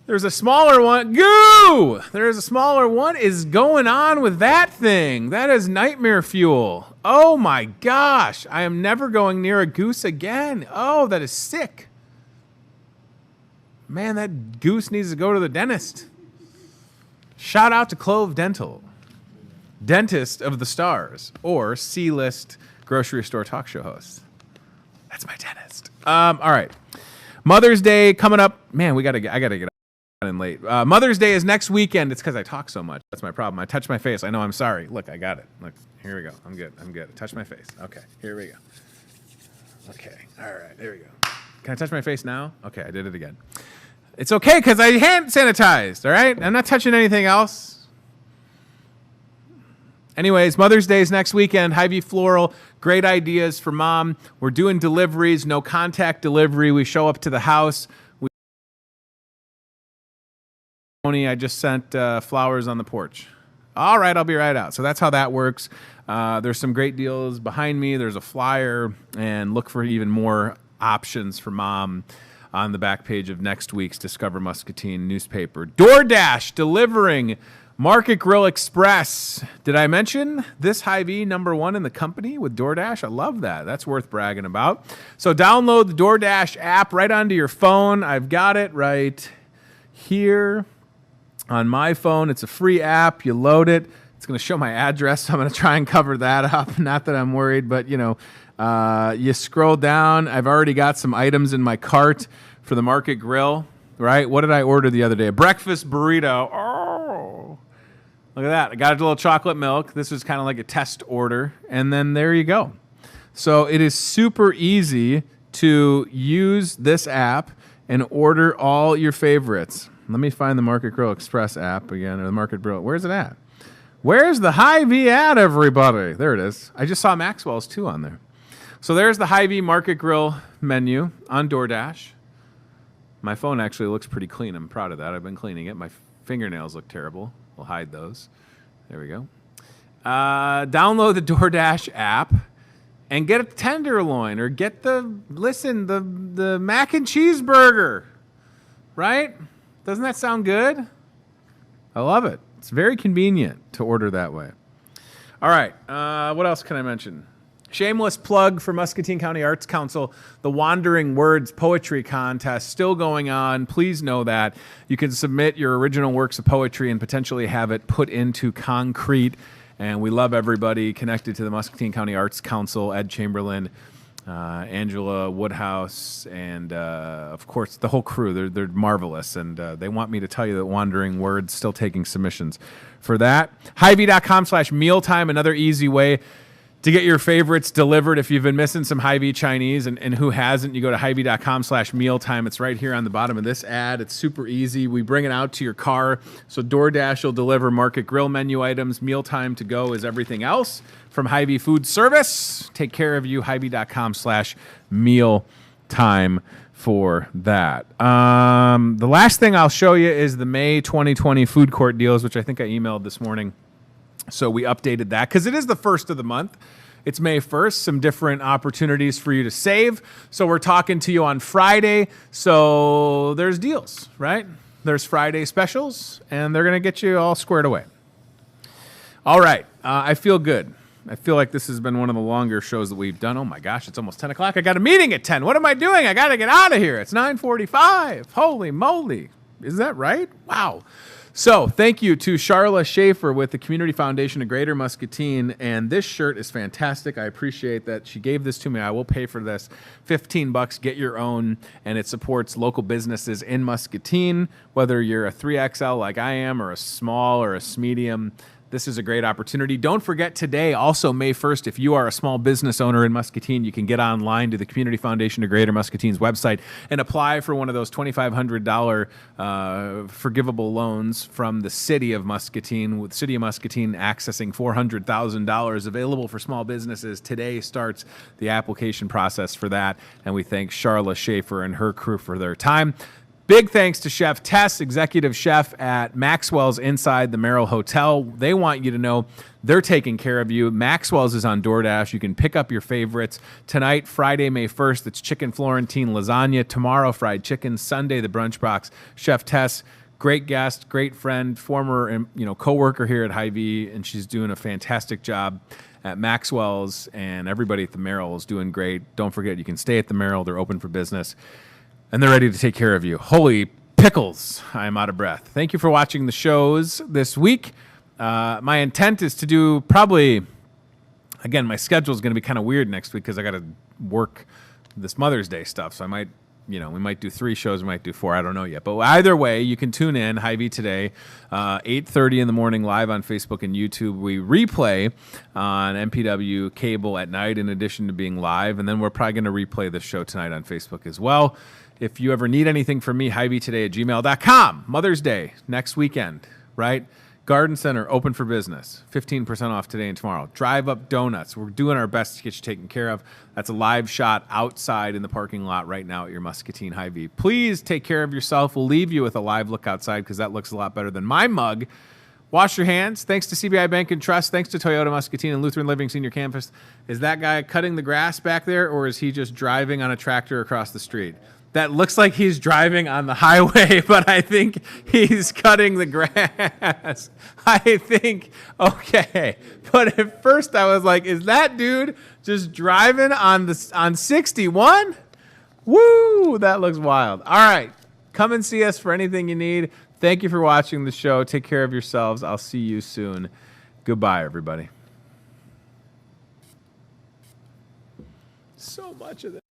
There's a smaller one. There's a smaller one. Is going on with that thing. That is nightmare fuel. Oh, my gosh. I am never going near a goose again. Oh, that is sick. Man, that goose needs to go to the dentist. Shout out to Clove Dental, dentist of the stars, or C-list grocery store talk show host. That's my dentist. All right, Mother's Day coming up. Man, I gotta get in late. Mother's Day is next weekend. It's because I talk so much. That's my problem. I touch my face. I know. I'm sorry. Look, I got it. Look, here we go. I'm good. I touch my face. Okay, here we go. Okay, all right, there we go. Can I touch my face now? Okay, I did it again. It's okay because I hand sanitized, all right? I'm not touching anything else. Anyways, Mother's Day is next weekend. Hy-Vee Floral, great ideas for mom. We're doing deliveries, no contact delivery. We show up to the house. I just sent flowers on the porch. All right, I'll be right out. So that's how that works. There's some great deals behind me. There's a flyer, and look for even more options for mom on the back page of next week's Discover Muscatine newspaper. Doordash delivering Market Grill Express. Did I mention this Hy-Vee #1 in the company with Doordash? I love that. That's worth bragging about. So download the Doordash app right onto your phone. I've got it right here on my phone. It's a free app. You load it. It's going to show my address, so I'm going to try and cover that up. Not that I'm worried, but, you scroll down. I've already got some items in my cart for the Market Grill, right? What did I order the other day? A breakfast burrito. Oh, look at that. I got a little chocolate milk. This was kind of like a test order. And then there you go. So it is super easy to use this app and order all your favorites. Let me find the Market Grill Express app again, or the Market Grill. Where's it at? Where's the Hy-Vee at, everybody? There it is. I just saw Maxwell's too on there. So there's the Hy-Vee Market Grill menu on Doordash. My phone actually looks pretty clean. I'm proud of that. I've been cleaning it. My fingernails look terrible. We'll hide those. There we go. Download the Doordash app and get a tenderloin, or get the mac and cheeseburger, right? Doesn't that sound good? I love it. It's very convenient to order that way. All right. What else can I mention? Shameless plug for Muscatine County Arts Council. The Wandering Words Poetry Contest still going on. Please know that. You can submit your original works of poetry and potentially have it put into concrete. And we love everybody connected to the Muscatine County Arts Council, Ed Chamberlain, Angela Woodhouse, and of course the whole crew. They're marvelous, and they want me to tell you that Wandering Words still taking submissions for that. Hy-Vee.com/mealtime, another easy way to get your favorites delivered. If you've been missing some Hy-Vee Chinese, and who hasn't, you go to Hy-Vee.com/mealtime. It's right here on the bottom of this ad. It's super easy. We bring it out to your car. So Doordash will deliver market grill menu items. Mealtime to go is everything else from Hy-Vee Food Service. Take care of you. Hy-Vee.com/mealtime for that. The last thing I'll show you is the May 2020 food court deals, which I think I emailed this morning. So we updated that because it is the first of the month. It's May 1st, some different opportunities for you to save. So we're talking to you on Friday. So there's deals, right? There's Friday specials, and they're going to get you all squared away. All right. I feel good. I feel like this has been one of the longer shows that we've done. Oh, my gosh, it's almost 10 o'clock. I got a meeting at 10. What am I doing? I got to get out of here. It's 9:45. Holy moly. Is that right? Wow. So thank you to Charla Schaefer with the Community Foundation of Greater Muscatine, and this shirt is fantastic. I appreciate that she gave this to me. I will pay for this. $15, get your own, and it supports local businesses in Muscatine, whether you're a 3XL like I am, or a small or a medium. This is a great opportunity. Don't forget today, also May 1st, if you are a small business owner in Muscatine, you can get online to the Community Foundation of Greater Muscatine's website and apply for one of those $2,500 forgivable loans from the City of Muscatine, with the City of Muscatine accessing $400,000 available for small businesses. Today starts the application process for that, and we thank Charla Schaefer and her crew for their time. Big thanks to Chef Tess, executive chef at Maxwell's inside the Merrill Hotel. They want you to know they're taking care of you. Maxwell's is on Doordash. You can pick up your favorites. Tonight, Friday, May 1st, it's chicken Florentine lasagna. Tomorrow, fried chicken. Sunday, the brunch box. Chef Tess, great guest, great friend, former co-worker here at Hy-Vee, and she's doing a fantastic job at Maxwell's, and everybody at the Merrill is doing great. Don't forget, you can stay at the Merrill. They're open for business. And they're ready to take care of you. Holy pickles, I am out of breath. Thank you for watching the shows this week. My intent is to do probably, again, my schedule is going to be kind of weird next week because I got to work this Mother's Day stuff. So I might, we might do 3 shows, we might do 4, I don't know yet. But either way, you can tune in, Hy-Vee Today, 8:30 in the morning, live on Facebook and YouTube. We replay on MPW cable at night in addition to being live. And then we're probably going to replay the show tonight on Facebook as well. If you ever need anything from me, HyVeeToday@gmail.com. Mother's Day, next weekend, right? Garden Center, open for business. 15% off today and tomorrow. Drive Up Donuts. We're doing our best to get you taken care of. That's a live shot outside in the parking lot right now at your Muscatine Hy-Vee. Please take care of yourself. We'll leave you with a live look outside because that looks a lot better than my mug. Wash your hands. Thanks to CBI Bank and Trust. Thanks to Toyota Muscatine and Lutheran Living Senior Campus. Is that guy cutting the grass back there, or is he just driving on a tractor across the street? That looks like he's driving on the highway, but I think he's cutting the grass. I think, okay. But at first I was like, is that dude just driving on 61? Woo, that looks wild. All right, come and see us for anything you need. Thank you for watching the show. Take care of yourselves. I'll see you soon. Goodbye, everybody. So much of this.